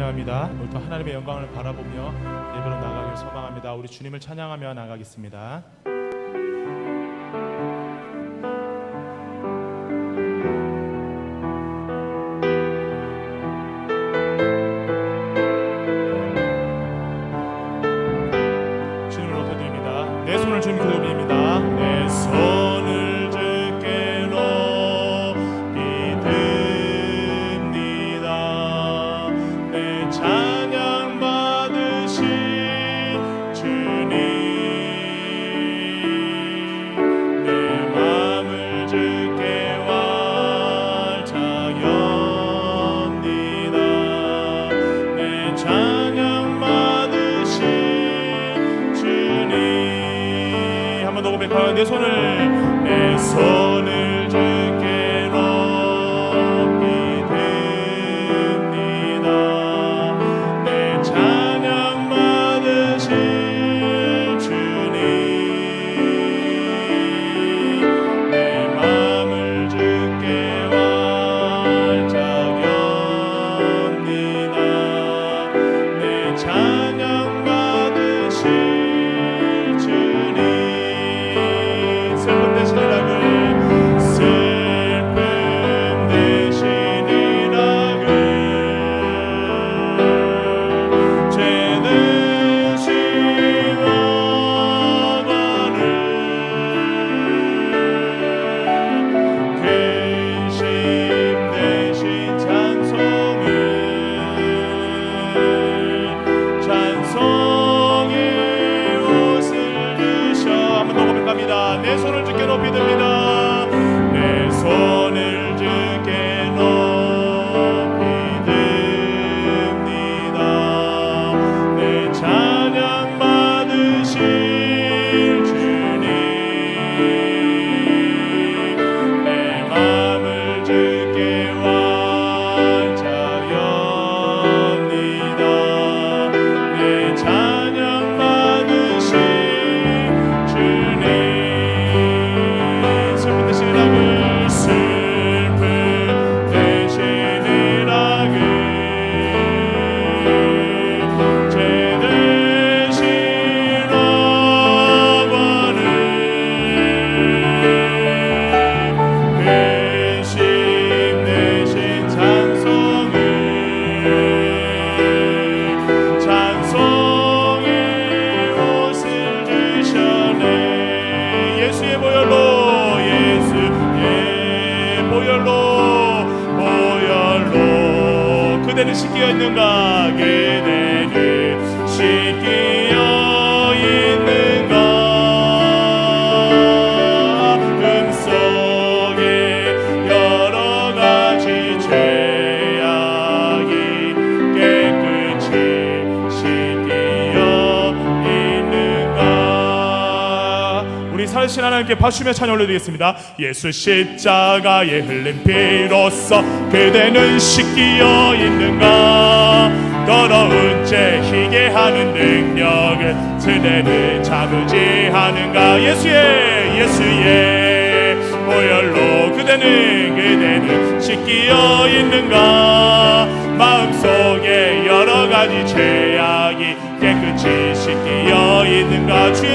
찬양합니다. 우리 또 하나님의 영광을 바라보며 예배로 나가길 소망합니다. 우리 주님을 찬양하며 나가겠습니다. 주님을 높여드립니다. 내 손을 주님께 드립니다. 내 손을 주께 높이 듭니다. 내 찬양 받으신 주님, 내 마음을 주께 활짝 엽니다. 내 찬양 받으신 주님. 한번 더 고백하여 내 손을 주께 높이 듭니다. 내 찬양 받으신 주님, 내 마음을 주께 활짝 엽니다. 내 찬양 받으신 주님. 슬픔 대신 이락을 죄 대신 억울을 근심 대신 찬송의 옷을 주셔. 한번 더 고백합니다. 내 손을 주께 높이 듭니다. 내 손을 주께 높이 듭니다. 내 찬양 받으실 주님, 내 마음을 주께 활짝 엽니다. 내 찬양 받으실 주님. 슬픔 대신 이락을 죄 대신 억울을 근심 대신 찬송의 옷을 주셨네. 예수의 보혈로 그대는 씻기어 있는가? 그대는 씻기어 있는가? 속에 여러 가지 죄악이 깨끗이 씻기어 있는가? 우리 살신 하나님께 박수며 찬양 올려드리겠습니다. 예수 십자가에 흘린 피로써 그대는 씻기어 있는가? 더러운 죄 희게 하는 능력을 그대는 잡으지 하는가? 예수의 보혈로 그대는 씻기어 있는가? 마음속에 여러 가지 죄악이 깨끗이 씻기어 있는가? 주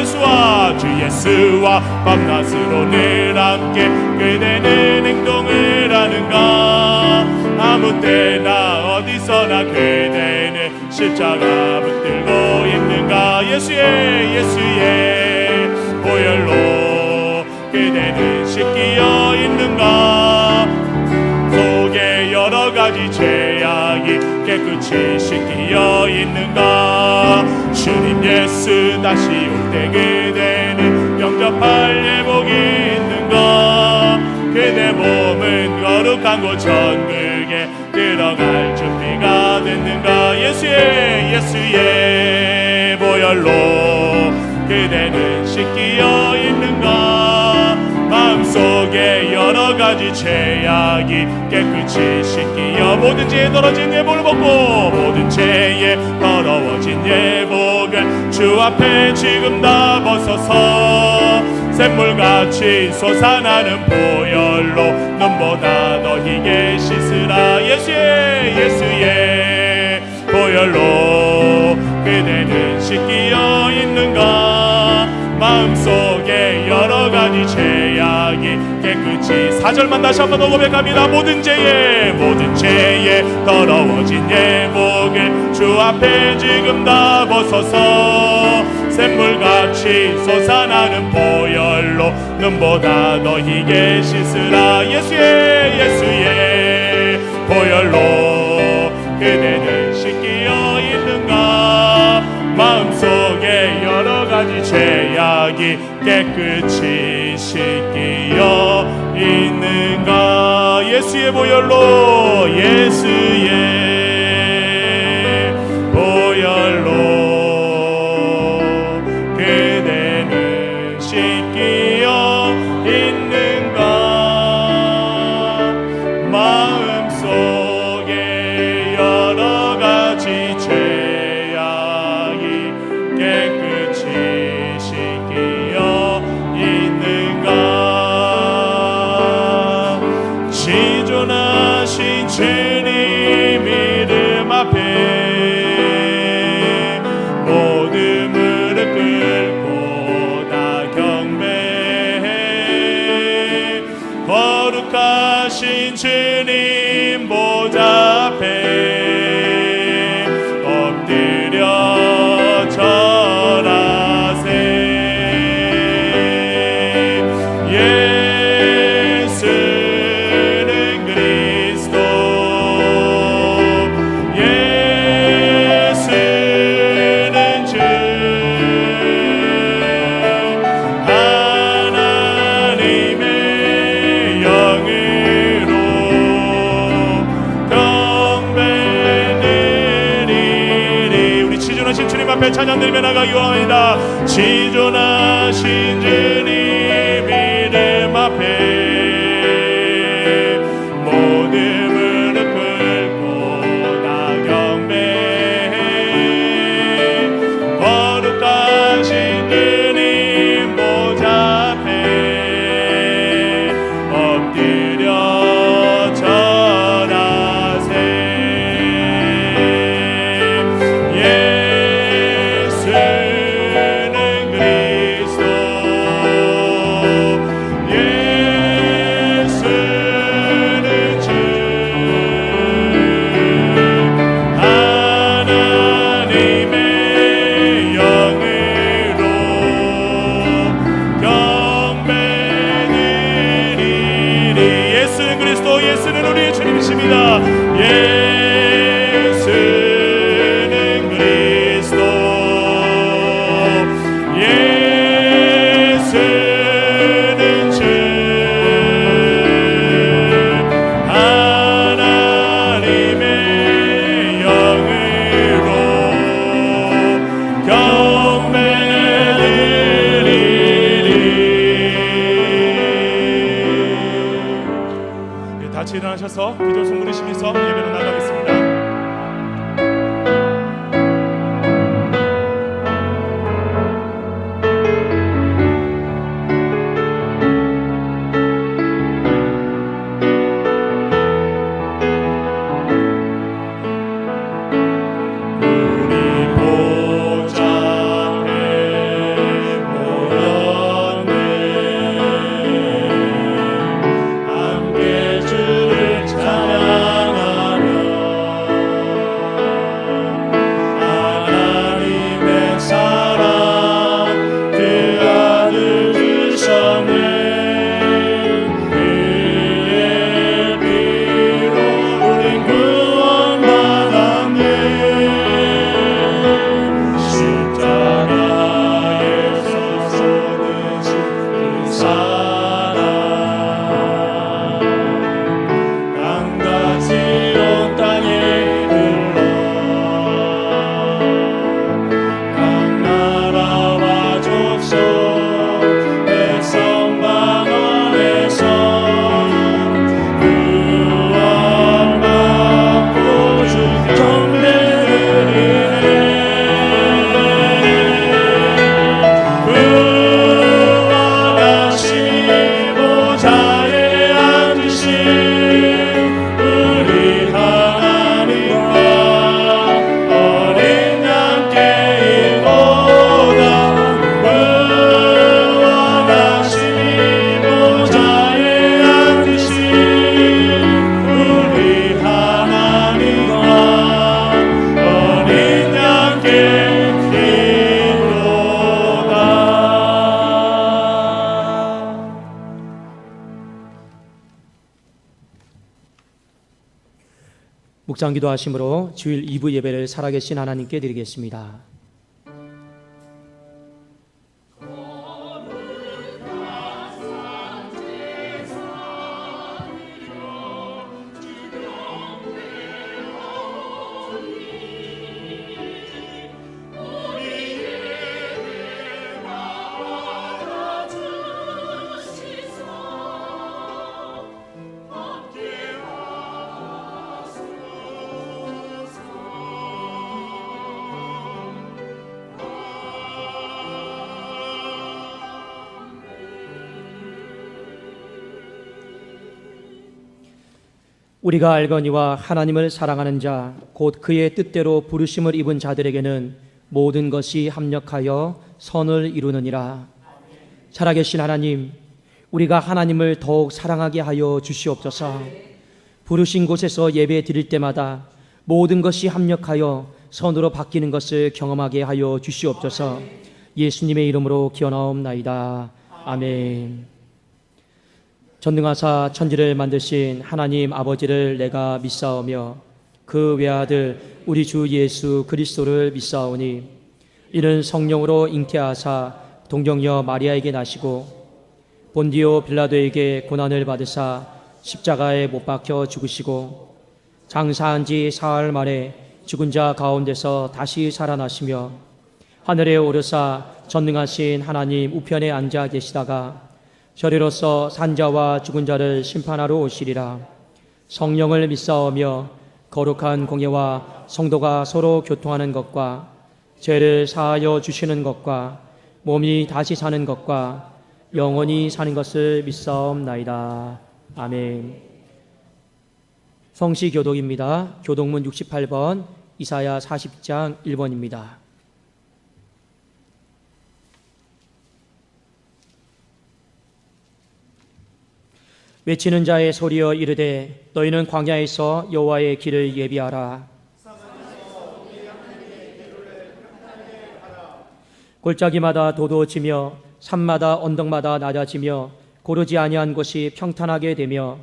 예수와 밤낮으로 늘 함께 그대는 행동을 하는가? 아무 때나 어디서나 그대는 십자가 붙들고 있는가? 예수의 보혈로 그대는 씻기어 있는가? 속에 여러 가지 죄악이 깨끗이 씻기어 있는가? 주님 예수 다시 올 때 그대는 영접할 예복이 있는가? 그대 몸은 거룩한 곳 천국에 들어갈 준비가 됐는가? 예수의 보혈로 그대는 씻기어 있는가? 마음속에 여러 가지 죄악이 깨끗이 씻기어 모든 죄에 떨어진 예복을 벗고 모든 죄에 더러워진 예복을 주 앞에 지금 다 벗어서 샘물같이 솟아나는 보혈로 눈보다 더 희게 씻으라. 예수의 보혈로 그대는 씻기어 있는가. 마음속에 여러 가지 죄악이 깨끗이 4절만 다시 한번 더 고백합니다. 모든 죄에 더러워진 예복을 주 앞에 지금 다 벗어서 샘물같이 솟아나는 보혈로 눈보다 더 희게 씻으라. 예수의 보혈로 그대는 씻기어 있는가. 마음속에 여러 가지 죄악이 깨끗이 씻기어 있는가. 예수의 보혈로 그대는 씻기어 있는가. 마음속에 여러 가지 죄악이 깨끗이 씻기어 있는가. 지존하신 주님 이름 앞에 모든 무릎 꿇고 다 경배해. 거룩하신 주님 보좌 앞에 엎드려 절하세. 예수는 그리스도, 예수는 주, 하나님의 영으로 경배드리리. 우리 지존하신 주님 앞에 찬양 드리며 나가기 원합니다. 지존하신 주님 이름 앞에 모든 무릎 꿇고 다 경배해. 거룩하신 주님 보좌 앞에 엎드려 절하세. 예수는 그리스도, 예수는 주, 하나님의 영으로 경배드리리. 예수는 그리스도, 예수는 우리의 주님이십니다. 예수는 그리스도, 예수는 주, 하나님의 영으로 경배드리리. 같이 일어나셔서 기도 손 부르시면서 예배로 나가겠습니다. 우리 보좌 앞에 모였네. 함께 주를 찬양 묵상 기도하심으로 주일 2부 예배를 살아계신 하나님께 드리겠습니다. 우리가 알거니와 하나님을 사랑하는 자 곧 그의 뜻대로 부르심을 입은 자들에게는 모든 것이 합력하여 선을 이루느니라. 살아계신 하나님, 우리가 하나님을 더욱 사랑하게 하여 주시옵소서. 부르신 곳에서 예배 드릴 때마다 모든 것이 합력하여 선으로 바뀌는 것을 경험하게 하여 주시옵소서. 예수님의 이름으로 기원하옵나이다. 아멘. 전능하사 천지를 만드신 하나님 아버지를 내가 믿사오며 그 외아들 우리 주 예수 그리스도를 믿사오니 이는 성령으로 잉태하사 동정녀 마리아에게 나시고 본디오 빌라도에게 고난을 받으사 십자가에 못 박혀 죽으시고 장사한 지 사흘 만에 죽은 자 가운데서 다시 살아나시며 하늘에 오르사 전능하신 하나님 우편에 앉아 계시다가 저리로서 산자와 죽은 자를 심판하러 오시리라. 성령을 믿사오며 거룩한 공예와 성도가 서로 교통하는 것과 죄를 사하여 주시는 것과 몸이 다시 사는 것과 영원히 사는 것을 믿사옵나이다. 아멘. 성시 교독입니다. 교독문 68번, 이사야 40장 1번입니다. 외치는 자의 소리여 이르되 너희는 광야에서 여호와의 길을 예비하라. 골짜기마다 도도지며 산마다 언덕마다 낮아지며 고르지 아니한 곳이 평탄하게 되며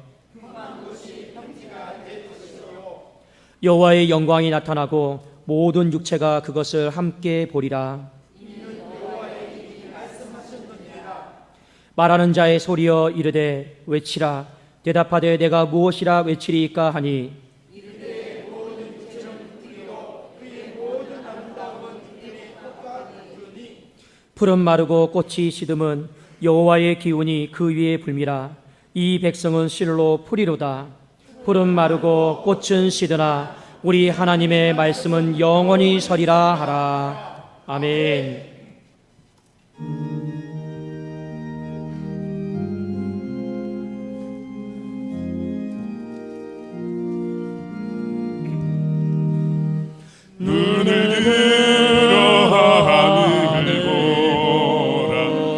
여호와의 영광이 나타나고 모든 육체가 그것을 함께 보리라. 말하는 자의 소리여 이르되 외치라. 대답하되 내가 무엇이라 외치리이까 하니 풀은 마르고 꽃이 시듬은 여호와의 기운이 그 위에 불미라. 이 백성은 실로 풀이로다. 풀은 마르고 꽃은 시드나 우리 하나님의 말씀은 영원히 서리라 하라. 아멘. 눈을 들어 하늘을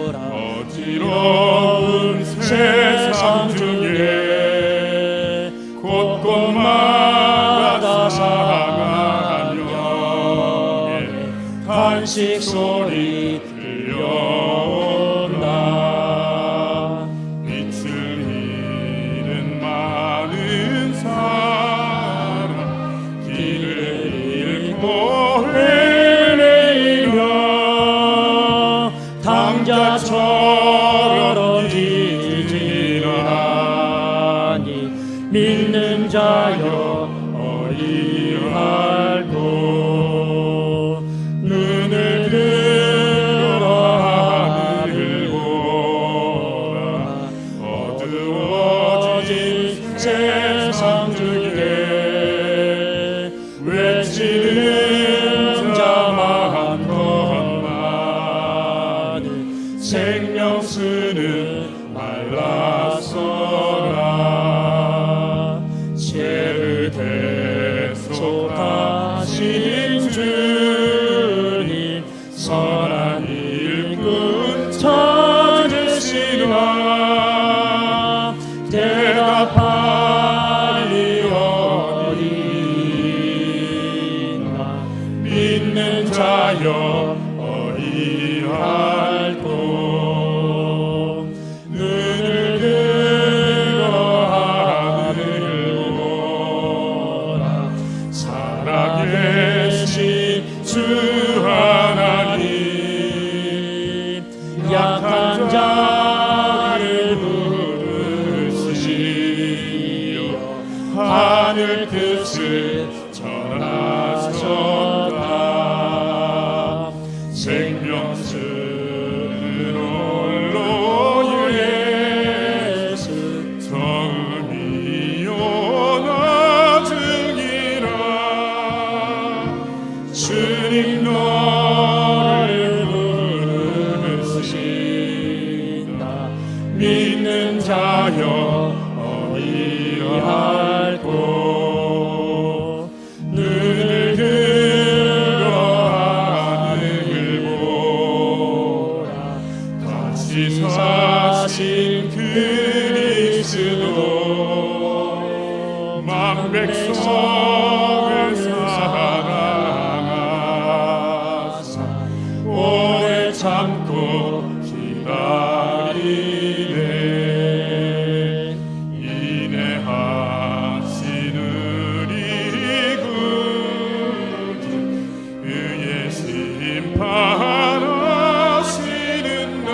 보라. 어지러운 세상 중에 곳곳마다 상한 영의 탄식 소리 들려온다. 빛을 잃은 많은 사람 길을 헤매이며 당자처럼 지지하니 믿는 자여 어이할고 눈을 들어 하늘을 보라. 어두워진 세상 중에 외치는 자만 것만은 생명 쓰는 말라서라. 죄를 대속하신 주님 선한 일꾼 찾으시라. 대답하리 어디나 믿는 자여 어이할고 눈을 들어 하늘을 보라. 주 하나님 약한 자를 부르시며 하늘 뜻을 전하셨다. 생명수는 홀로 예수 처음이요 나중이라. 주님 너를 부르신다. 믿는 자여 어이할꼬. 눈을 들어 하늘을 보라. 다시 사신 그리스도 만 백성을 사랑하사 오래 참고 기다리네. 인내하신 우리 구주 의의 심판하시는 날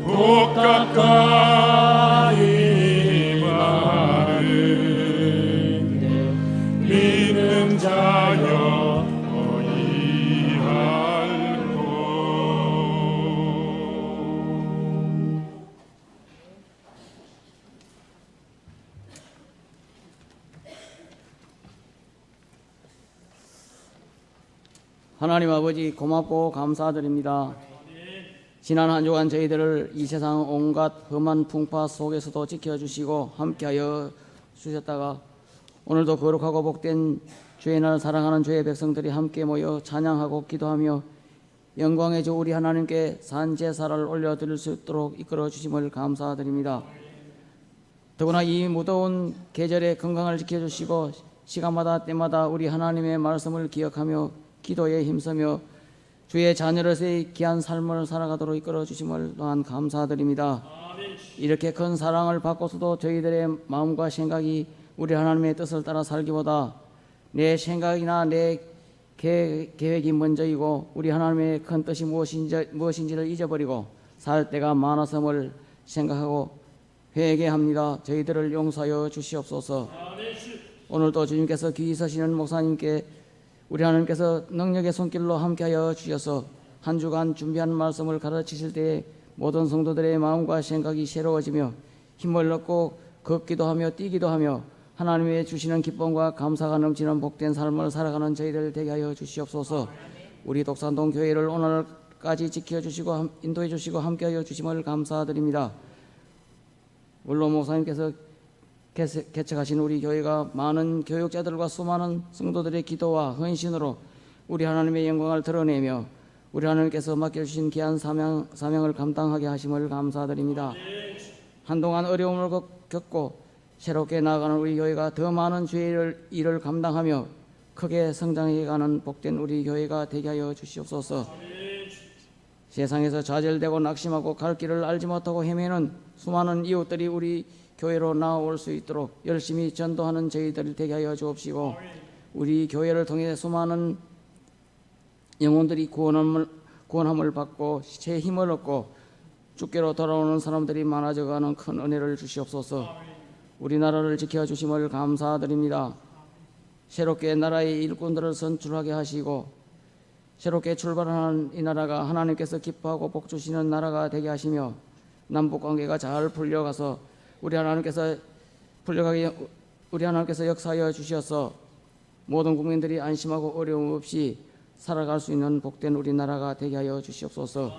복 가까이 마는데 믿는 자여 어이할꼬. 하나님 아버지 고맙고 감사드립니다. 지난 한 주간 저희들을 이 세상 온갖 험한 풍파 속에서도 지켜주시고 함께하여 주셨다가 오늘도 거룩하고 복된 주의 날 사랑하는 주의 백성들이 함께 모여 찬양하고 기도하며 영광의 주 우리 하나님께 산제사를 올려드릴 수 있도록 이끌어 주심을 감사드립니다. 더구나 이 무더운 계절에 건강을 지켜주시고 시간마다 때마다 우리 하나님의 말씀을 기억하며 기도에 힘쓰며 주의 자녀로서의 귀한 삶을 살아가도록 이끌어 주심을 또한 감사드립니다. 이렇게 큰 사랑을 받고서도 저희들의 마음과 생각이 우리 하나님의 뜻을 따라 살기보다 내 생각이나 내 계획이 먼저이고 우리 하나님의 큰 뜻이 무엇인지를 잊어버리고 살 때가 많았음을 생각하고 회개합니다. 저희들을 용서하여 주시옵소서. 오늘도 주님께서 귀히 서시는 목사님께 우리 하나님께서 능력의 손길로 함께하여 주셔서 한 주간 준비한 말씀을 가르치실 때에 모든 성도들의 마음과 생각이 새로워지며 힘을 얻고 걷기도 하며 뛰기도 하며 하나님의 주시는 기쁨과 감사가 넘치는 복된 삶을 살아가는 저희들 되게 하여 주시옵소서. 우리 독산동 교회를 오늘까지 지켜주시고 인도해 주시고 함께하여 주심을 감사드립니다. 물론 목사님께서 개척하신 우리 교회가 많은 교육자들과 수많은 성도들의 기도와 헌신으로 우리 하나님의 영광을 드러내며 우리 하나님께서 맡겨주신 귀한 사명을 감당하게 하심을 감사드립니다. 한동안 어려움을 겪고 새롭게 나아가는 우리 교회가 더 많은 주의 일을 감당하며 크게 성장해가는 복된 우리 교회가 되게 하여 주시옵소서. 세상에서 좌절되고 낙심하고 갈 길을 알지 못하고 헤매는 수많은 이웃들이 우리 교회로 나올 수 있도록 열심히 전도하는 저희들 되게 하여 주옵시고 우리 교회를 통해 수많은 영혼들이 구원함을 받고 새 힘을 얻고 주께로 돌아오는 사람들이 많아져가는 큰 은혜를 주시옵소서. 우리나라를 지켜주심을 감사드립니다. 새롭게 나라의 일꾼들을 선출하게 하시고 새롭게 출발하는 이 나라가 하나님께서 기뻐하고 복 주시는 나라가 되게 하시며 남북관계가 잘 풀려가서 우리 하나님께서 역사하여 주셔서 모든 국민들이 안심하고 어려움 없이 살아갈 수 있는 복된 우리나라가 되게 하여 주시옵소서.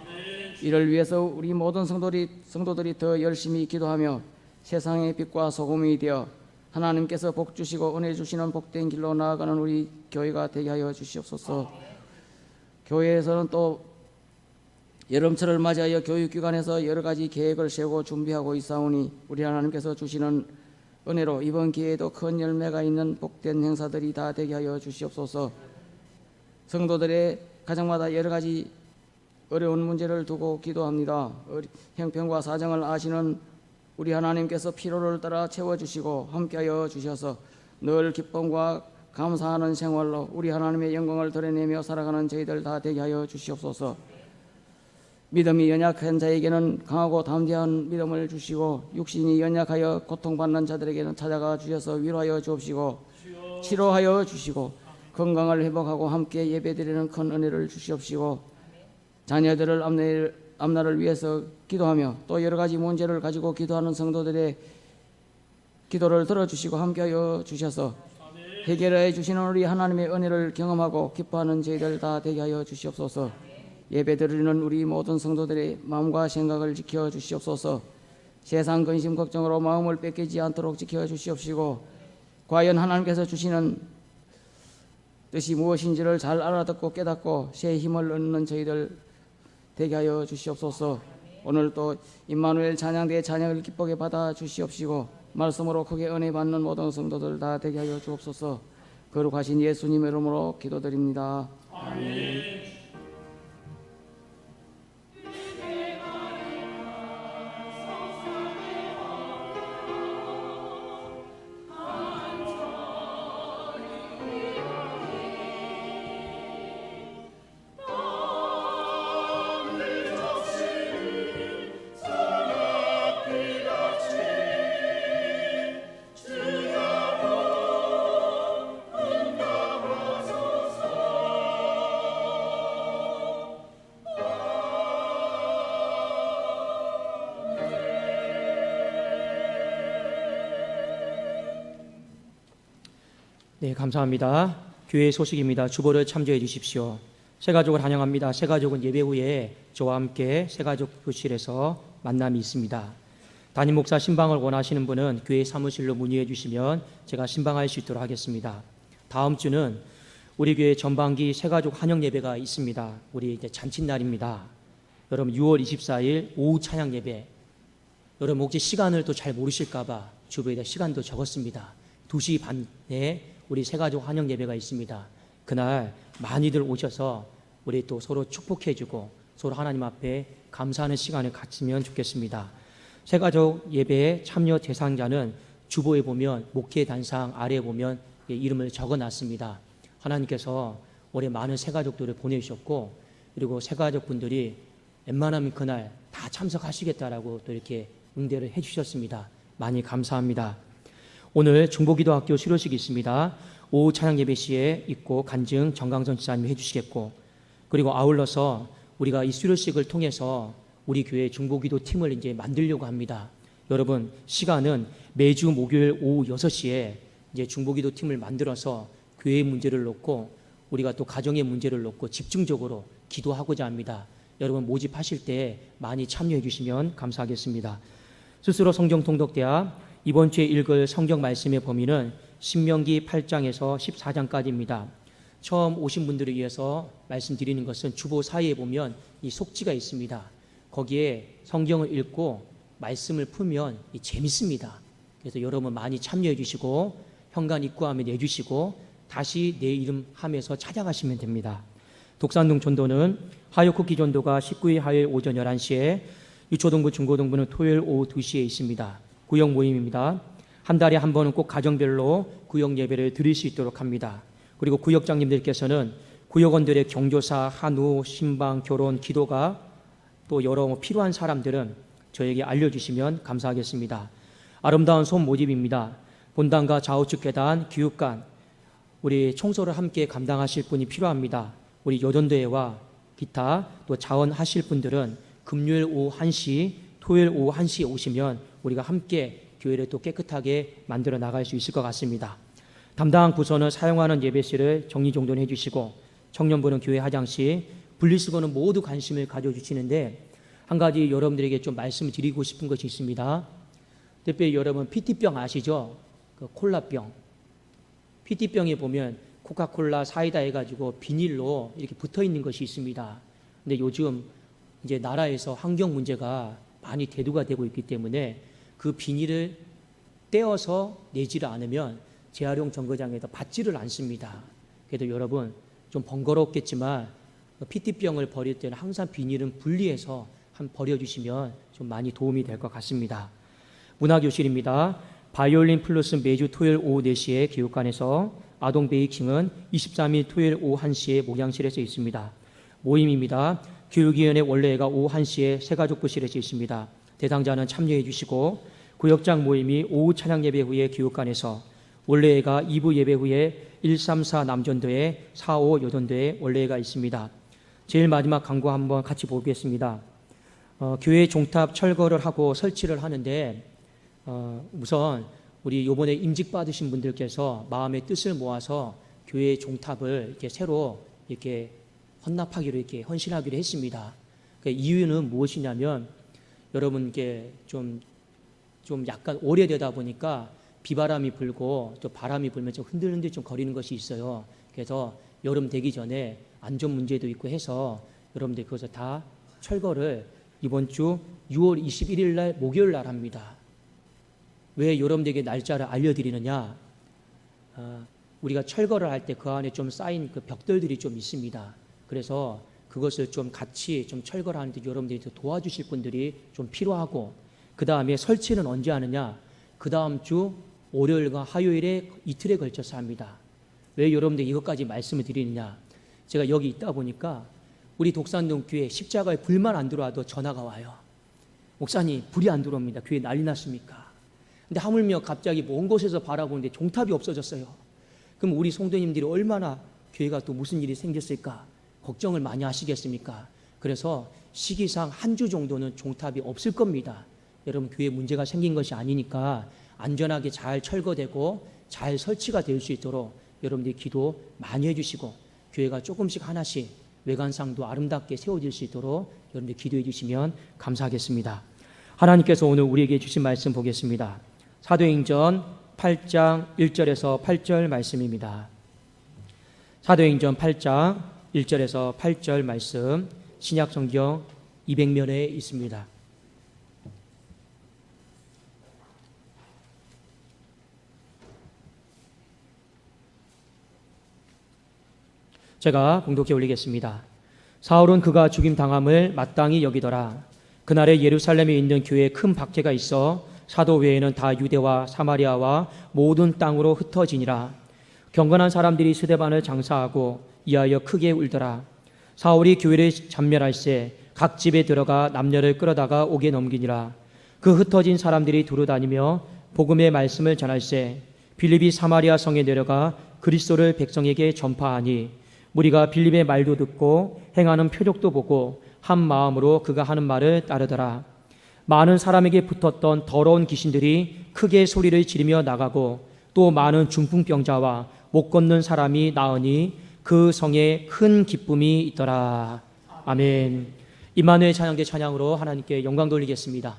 이를 위해서 우리 모든 성도들이 더 열심히 기도하며 세상의 빛과 소금이 되어 하나님께서 복 주시고 은혜 주시는 복된 길로 나아가는 우리 교회가 되게 하여 주시옵소서. 교회에서는 또 여름철을 맞이하여 교육기관에서 여러 가지 계획을 세우고 준비하고 있사오니 우리 하나님께서 주시는 은혜로 이번 기회에도 큰 열매가 있는 복된 행사들이 다 되게 하여 주시옵소서. 성도들의 가정마다 여러 가지 어려운 문제를 두고 기도합니다. 형편과 사정을 아시는 우리 하나님께서 필요를 따라 채워주시고 함께하여 주셔서 늘 기쁨과 감사하는 생활로 우리 하나님의 영광을 드러내며 살아가는 저희들 다 되게 하여 주시옵소서. 믿음이 연약한 자에게는 강하고 담대한 믿음을 주시고 육신이 연약하여 고통받는 자들에게는 찾아가 주셔서 위로하여 주옵시고 치료하여 주시고 건강을 회복하고 함께 예배드리는 큰 은혜를 주시옵시고 자녀들을 앞날을 위해서 기도하며 또 여러 가지 문제를 가지고 기도하는 성도들의 기도를 들어주시고 함께하여 주셔서 해결해 주시는 우리 하나님의 은혜를 경험하고 기뻐하는 저희들 다 되게 하여 주시옵소서. 예배드리는 우리 모든 성도들의 마음과 생각을 지켜 주시옵소서. 세상 근심 걱정으로 마음을 뺏기지 않도록 지켜 주시옵시고 과연 하나님께서 주시는 뜻이 무엇인지를 잘 알아듣고 깨닫고 새 힘을 얻는 저희들 되게 하여 주시옵소서. 오늘 또 임마누엘 찬양대의 찬양을 기쁘게 받아 주시옵시고 말씀으로 크게 은혜 받는 모든 성도들 다 되게 하여 주옵소서. 거룩하신 예수님의 이름으로 기도드립니다. 아멘. 네, 감사합니다. 교회 소식입니다. 주보를 참조해 주십시오. 새가족을 환영합니다. 새가족은 예배 후에 저와 함께 새가족 교실에서 만남이 있습니다. 담임 목사 신방을 원하시는 분은 교회 사무실로 문의해 주시면 제가 신방할 수 있도록 하겠습니다. 다음 주는 우리 교회 전반기 새가족 환영 예배가 있습니다. 우리 이제 잔칫날입니다. 여러분 6월 24일 오후 찬양 예배. 여러분 혹시 시간을 또 잘 모르실까봐 주보에다 시간도 적었습니다. 2시 반에 우리 새가족 환영 예배가 있습니다. 그날 많이들 오셔서 우리 또 서로 축복해주고 서로 하나님 앞에 감사하는 시간을 갖으면 좋겠습니다. 새가족 예배에 참여 대상자는 주보에 보면 목회 단상 아래에 보면 이름을 적어놨습니다. 하나님께서 올해 많은 새가족들을 보내주셨고 그리고 새가족분들이 웬만하면 그날 다 참석하시겠다라고 또 이렇게 응대를 해주셨습니다. 많이 감사합니다. 오늘 중보기도학교 수료식이 있습니다. 오후 찬양 예배 시에 있고 간증 정강선 지사님이 해주시겠고 그리고 아울러서 우리가 이 수료식을 통해서 우리 교회 중보기도 팀을 이제 만들려고 합니다. 여러분 시간은 매주 목요일 오후 6시에 이제 중보기도 팀을 만들어서 교회의 문제를 놓고 우리가 또 가정의 문제를 놓고 집중적으로 기도하고자 합니다. 여러분 모집하실 때 많이 참여해 주시면 감사하겠습니다. 스스로 성경 통독대학 이번 주에 읽을 성경 말씀의 범위는 신명기 8장에서 14장까지입니다. 처음 오신 분들을 위해서 말씀드리는 것은 주보 사이에 보면 이 속지가 있습니다. 거기에 성경을 읽고 말씀을 풀면 재밌습니다. 그래서 여러분 많이 참여해 주시고 현관 입구함에 내주시고 다시 내 이름 하면서 찾아가시면 됩니다. 독산동 전도는 화요쿠키 전도가 19일 화요일 오전 11시에 유초동부 중고동부는 토요일 오후 2시에 있습니다. 구역 모임입니다. 한 달에 한 번은 꼭 가정별로 구역 예배를 드릴 수 있도록 합니다. 그리고 구역장님들께서는 구역원들의 경조사, 한우, 신방, 결혼, 기도가 또 여러 필요한 사람들은 저에게 알려주시면 감사하겠습니다. 아름다운 손 모집입니다. 본당과 좌우측 계단, 교육관, 우리 청소를 함께 감당하실 분이 필요합니다. 우리 여전대회와 기타 또 자원하실 분들은 금요일 오후 1시, 토요일 오후 1시에 오시면 우리가 함께 교회를 또 깨끗하게 만들어 나갈 수 있을 것 같습니다. 담당 부서는 사용하는 예배실을 정리정돈해 주시고 청년부는 교회 화장실, 분리수거는 모두 관심을 가져주시는데 한 가지 여러분들에게 좀 말씀을 드리고 싶은 것이 있습니다. 특별히 여러분 PT병 아시죠? 그 콜라병. PT병에 보면 코카콜라, 사이다 해가지고 비닐로 이렇게 붙어 있는 것이 있습니다. 근데 요즘 이제 나라에서 환경 문제가 많이 대두가 되고 있기 때문에 그 비닐을 떼어서 내지를 않으면 재활용 정거장에서 받지를 않습니다. 그래도 여러분 좀 번거롭겠지만 PT병을 버릴 때는 항상 비닐은 분리해서 버려주시면 좀 많이 도움이 될 것 같습니다. 문화교실입니다. 바이올린 플러스 매주 토요일 오후 4시에 교육관에서 아동 베이킹은 23일 토요일 오후 1시에 목양실에서 있습니다. 모임입니다. 교육위원회 원래회가 오후 1시에 새가족부실에서 있습니다. 대상자는 참여해 주시고 구역장 모임이 오후 찬양 예배 후에 교육관에서 원래회가 2부 예배 후에 134 남전도에 45 여전도에 원래회가 있습니다. 제일 마지막 광고 한번 같이 보겠습니다. 교회 종탑 철거를 하고 설치를 하는데 우선 우리 요번에 임직 받으신 분들께서 마음의 뜻을 모아서 교회 종탑을 이렇게 새로 이렇게 헌납하기로 이렇게 헌신하기로 했습니다. 그 이유는 무엇이냐면 여러분께 좀 약간 오래되다 보니까 비바람이 불고 또 바람이 불면 좀 흔들흔들 좀 거리는 것이 있어요. 그래서 여름 되기 전에 안전 문제도 있고 해서 여러분들 그것을 다 철거를 이번 주 6월 21일 날 목요일 날 합니다. 왜 여러분들에게 날짜를 알려드리느냐? 우리가 철거를 할 때 그 안에 좀 쌓인 그 벽돌들이 좀 있습니다. 그래서 그것을 좀 같이 좀 철거를 하는데 여러분들이 도와주실 분들이 좀 필요하고, 그 다음에 설치는 언제 하느냐? 그 다음 주 월요일과 화요일에 이틀에 걸쳐서 합니다. 왜 여러분들 이것까지 말씀을 드리느냐? 제가 여기 있다 보니까 우리 독산동 교회 십자가에 불만 안 들어와도 전화가 와요. 목사님, 불이 안 들어옵니다. 교회 난리 났습니까? 근데 하물며 갑자기 먼 곳에서 바라보는데 종탑이 없어졌어요. 그럼 우리 성도님들이 얼마나 교회가 또 무슨 일이 생겼을까 걱정을 많이 하시겠습니까? 그래서 시기상 한 주 정도는 종탑이 없을 겁니다. 여러분, 교회에 문제가 생긴 것이 아니니까 안전하게 잘 철거되고 잘 설치가 될 수 있도록 여러분들이 기도 많이 해주시고, 교회가 조금씩 하나씩 외관상도 아름답게 세워질 수 있도록 여러분들 기도해 주시면 감사하겠습니다. 하나님께서 오늘 우리에게 주신 말씀 보겠습니다. 사도행전 8장 1절에서 8절 말씀입니다. 사도행전 8장 1절에서 8절 말씀, 신약성경 200면에 있습니다. 제가 봉독해 올리겠습니다. 사울은 그가 죽임당함을 마땅히 여기더라. 그날에 예루살렘에 있는 교회에 큰 박해가 있어 사도 외에는 다 유대와 사마리아와 모든 땅으로 흩어지니라. 경건한 사람들이 스데반을 장사하고 이하여 크게 울더라. 사울이 교회를 잠멸할세 각 집에 들어가 남녀를 끌어다가 옥에 넘기니라. 그 흩어진 사람들이 두루다니며 복음의 말씀을 전할세 빌립이 사마리아 성에 내려가 그리스도를 백성에게 전파하니 무리가 빌립의 말도 듣고 행하는 표적도 보고 한 마음으로 그가 하는 말을 따르더라. 많은 사람에게 붙었던 더러운 귀신들이 크게 소리를 지르며 나가고 또 많은 중풍병자와 못 걷는 사람이 나으니 그 성에 큰 기쁨이 있더라. 아멘. 임마누엘 찬양대 찬양으로 하나님께 영광 돌리겠습니다.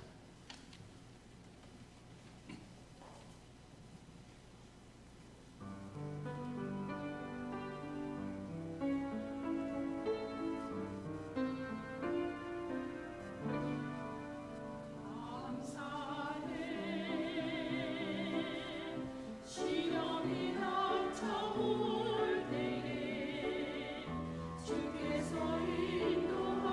주께서 인도하시니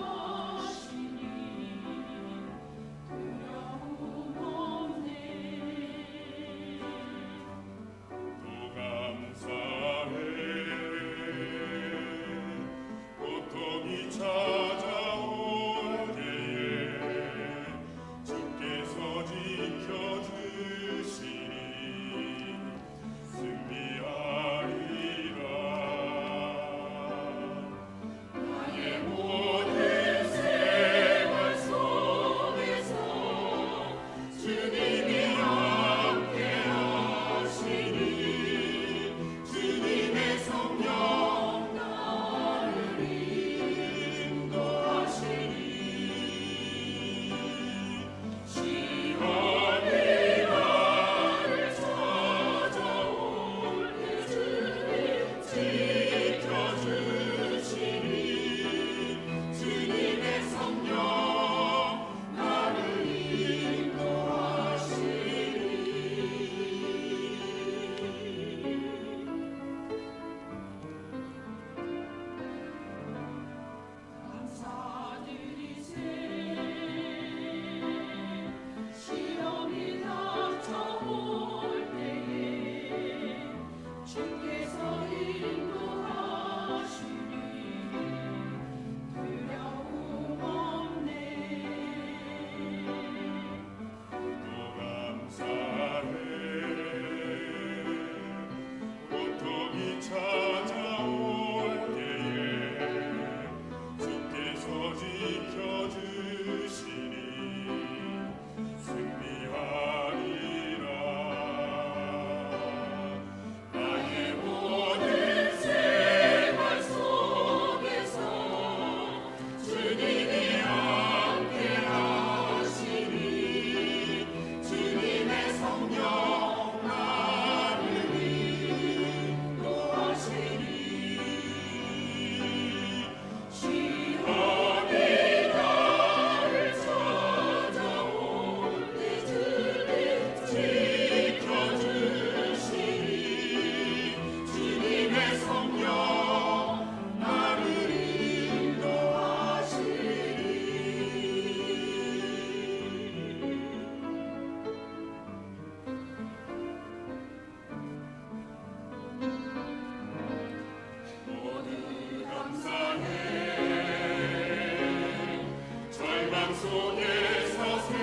속에서 새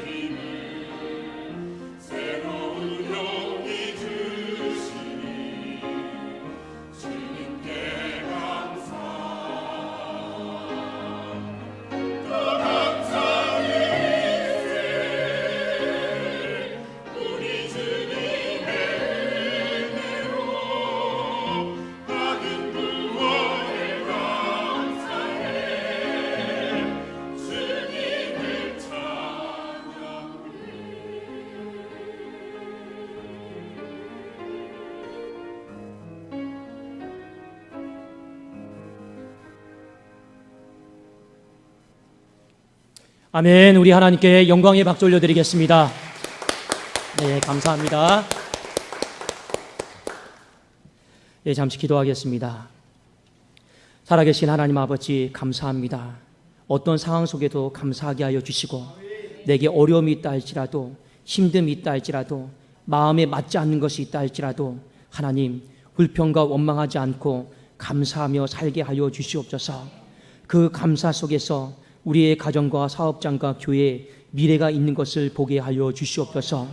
힘을 새로운 용기 주시니 주님께 감사 또 감사드리세 우리 주님의 은혜로 받은 구원을 감사해 주님을 찬양해 아멘. 우리 하나님께 영광의 박수 올려드리겠습니다. 네, 감사합니다. 네, 잠시 기도하겠습니다. 살아계신 하나님 아버지 감사합니다. 어떤 상황 속에도 감사하게 하여 주시고 내게 어려움이 있다 할지라도 힘듦이 있다 할지라도 마음에 맞지 않는 것이 있다 할지라도 하나님 불평과 원망하지 않고 감사하며 살게 하여 주시옵소서. 그 감사 속에서 우리의 가정과 사업장과 교회에 미래가 있는 것을 보게 하여 주시옵소서.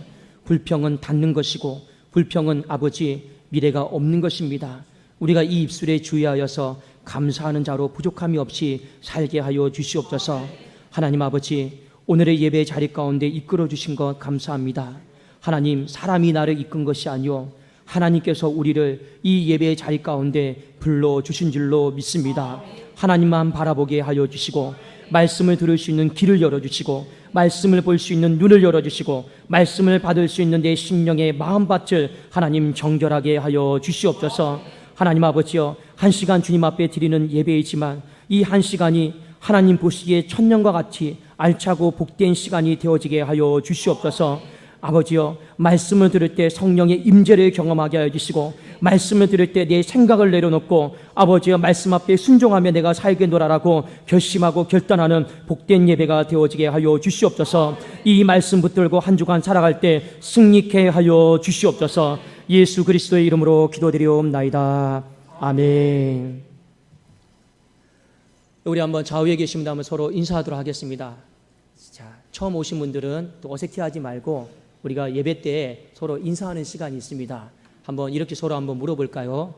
불평은 닫는 것이고 불평은 아버지 미래가 없는 것입니다. 우리가 이 입술에 주의하여서 감사하는 자로 부족함이 없이 살게 하여 주시옵소서. 하나님 아버지 오늘의 예배 자리 가운데 이끌어 주신 것 감사합니다. 하나님 사람이 나를 이끈 것이 아니오 하나님께서 우리를 이 예배 자리 가운데 불러주신 줄로 믿습니다. 하나님만 바라보게 하여 주시고 말씀을 들을 수 있는 귀를 열어주시고 말씀을 볼 수 있는 눈을 열어주시고 말씀을 받을 수 있는 내 심령의 마음밭을 하나님 정결하게 하여 주시옵소서. 하나님 아버지여 한 시간 주님 앞에 드리는 예배이지만 이 한 시간이 하나님 보시기에 천년과 같이 알차고 복된 시간이 되어지게 하여 주시옵소서. 아버지여 말씀을 들을 때 성령의 임재를 경험하게 하여 주시고 말씀을 들을 때 내 생각을 내려놓고 아버지여 말씀 앞에 순종하며 내가 살겠노라라고 결심하고 결단하는 복된 예배가 되어지게 하여 주시옵소서. 이 말씀 붙들고 한 주간 살아갈 때 승리케 하여 주시옵소서. 예수 그리스도의 이름으로 기도드리옵나이다. 아멘. 우리 한번 좌우에 계신 분들 한번 서로 인사하도록 하겠습니다. 자, 처음 오신 분들은 또 어색해하지 말고 우리가 예배 때 서로 인사하는 시간이 있습니다. 한번 이렇게 서로 한번 물어볼까요?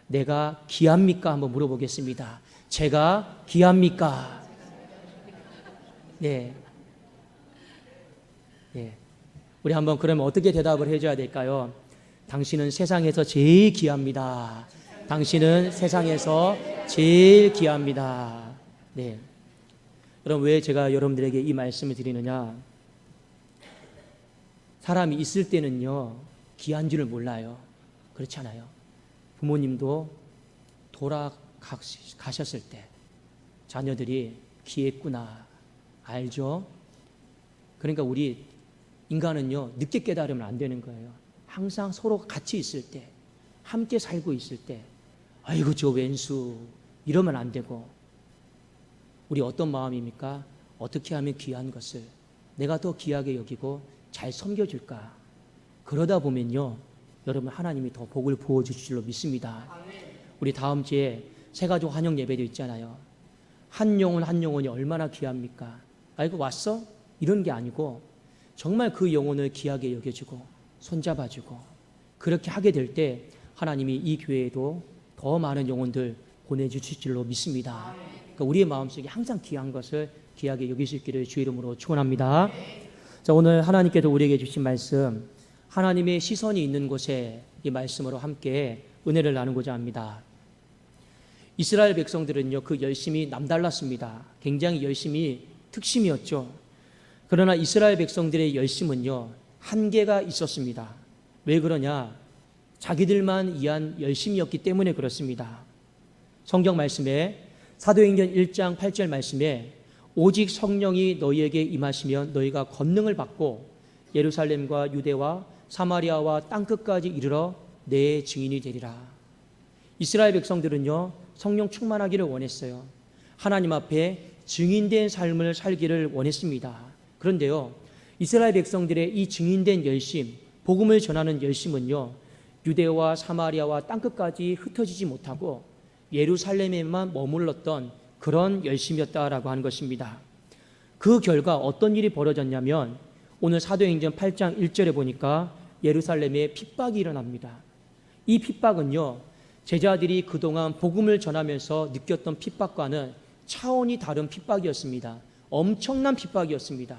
내가 귀합니까? 한번 물어보겠습니다. 제가 귀합니까? 네. 네. 우리 한번 그러면 어떻게 대답을 해줘야 될까요? 당신은 세상에서 제일 귀합니다. 당신은 세상에서 제일 귀합니다. 네. 그럼 왜 제가 여러분들에게 이 말씀을 드리느냐? 사람이 있을 때는요 귀한 줄을 몰라요. 그렇지 않아요? 부모님도 돌아가셨을 때 자녀들이 귀했구나 알죠? 그러니까 우리 인간은요 늦게 깨달으면 안 되는 거예요. 항상 서로 같이 있을 때 함께 살고 있을 때 아이고 저 왼수 이러면 안 되고 우리 어떤 마음입니까? 어떻게 하면 귀한 것을 내가 더 귀하게 여기고 잘 섬겨줄까? 그러다 보면요 여러분 하나님이 더 복을 부어주실 줄로 믿습니다. 우리 다음 주에 새가족 환영 예배도 있잖아요. 한 영혼 한 영혼이 얼마나 귀합니까? 아이고 왔어? 이런 게 아니고 정말 그 영혼을 귀하게 여겨주고 손잡아주고 그렇게 하게 될 때 하나님이 이 교회에도 더 많은 영혼들 보내주실 줄로 믿습니다. 그러니까 우리의 마음속에 항상 귀한 것을 귀하게 여기실 길을 주의 이름으로 축원합니다. 자, 오늘 하나님께서 우리에게 주신 말씀 하나님의 시선이 있는 곳에 이 말씀으로 함께 은혜를 나누고자 합니다. 이스라엘 백성들은요 그 열심이 남달랐습니다. 굉장히 열심이 특심이었죠. 그러나 이스라엘 백성들의 열심은요 한계가 있었습니다. 왜 그러냐? 자기들만 위한 열심이었기 때문에 그렇습니다. 성경 말씀에 사도행전 1장 8절 말씀에 오직 성령이 너희에게 임하시면 너희가 권능을 받고 예루살렘과 유대와 사마리아와 땅끝까지 이르러 내 증인이 되리라. 이스라엘 백성들은요 성령 충만하기를 원했어요. 하나님 앞에 증인된 삶을 살기를 원했습니다. 그런데요 이스라엘 백성들의 이 증인된 열심, 복음을 전하는 열심은요 유대와 사마리아와 땅끝까지 흩어지지 못하고 예루살렘에만 머물렀던 그런 열심이었다라고 하는 것입니다. 그 결과 어떤 일이 벌어졌냐면 오늘 사도행전 8장 1절에 보니까 예루살렘에 핍박이 일어납니다. 이 핍박은요, 제자들이 그동안 복음을 전하면서 느꼈던 핍박과는 차원이 다른 핍박이었습니다. 엄청난 핍박이었습니다.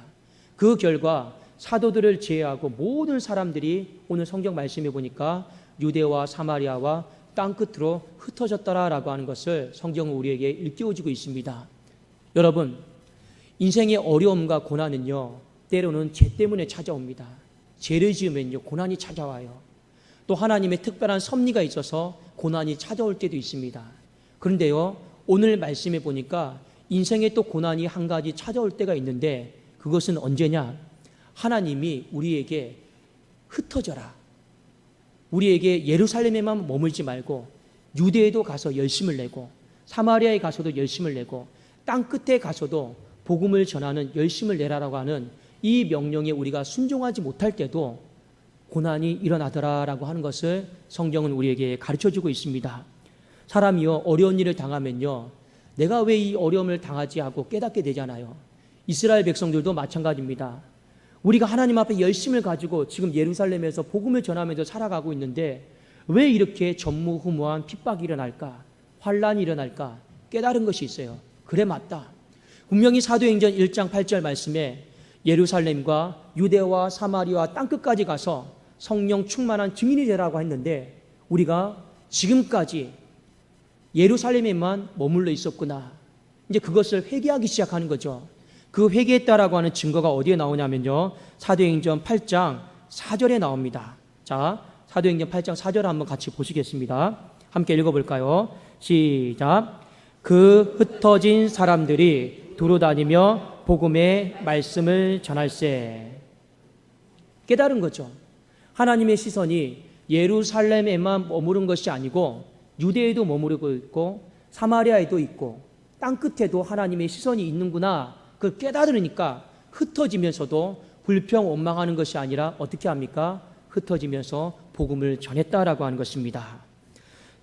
그 결과 사도들을 제외하고 모든 사람들이 오늘 성경 말씀에 보니까 유대와 사마리아와 땅끝으로 흩어졌더라라고 하는 것을 성경은 우리에게 일깨워주고 있습니다. 여러분, 인생의 어려움과 고난은요, 때로는 죄 때문에 찾아옵니다. 죄를 지으면요, 고난이 찾아와요. 또 하나님의 특별한 섭리가 있어서 고난이 찾아올 때도 있습니다. 그런데요, 오늘 말씀에 보니까 인생에 또 고난이 한 가지 찾아올 때가 있는데 그것은 언제냐? 하나님이 우리에게 흩어져라, 우리에게 예루살렘에만 머물지 말고 유대에도 가서 열심을 내고 사마리아에 가서도 열심을 내고 땅끝에 가서도 복음을 전하는 열심을 내라라고 하는 이 명령에 우리가 순종하지 못할 때도 고난이 일어나더라라고 하는 것을 성경은 우리에게 가르쳐주고 있습니다. 사람이요, 어려운 일을 당하면요, 내가 왜 이 어려움을 당하지 하고 깨닫게 되잖아요. 이스라엘 백성들도 마찬가지입니다. 우리가 하나님 앞에 열심을 가지고 지금 예루살렘에서 복음을 전하면서 살아가고 있는데 왜 이렇게 전무후무한 핍박이 일어날까? 환란이 일어날까? 깨달은 것이 있어요. 그래, 맞다. 분명히 사도행전 1장 8절 말씀에 예루살렘과 유대와 사마리아 땅끝까지 가서 성령 충만한 증인이 되라고 했는데 우리가 지금까지 예루살렘에만 머물러 있었구나. 이제 그것을 회개하기 시작하는 거죠. 그 회개했다라고 하는 증거가 어디에 나오냐면요, 사도행전 8장 4절에 나옵니다. 자, 사도행전 8장 4절 한번 같이 보시겠습니다. 함께 읽어볼까요? 시작. 그 흩어진 사람들이 두루 다니며 복음의 말씀을 전할세. 깨달은 거죠. 하나님의 시선이 예루살렘에만 머무른 것이 아니고 유대에도 머무르고 있고 사마리아에도 있고 땅끝에도 하나님의 시선이 있는구나. 그걸 깨달으니까 흩어지면서도 불평 원망하는 것이 아니라 어떻게 합니까? 흩어지면서 복음을 전했다라고 하는 것입니다.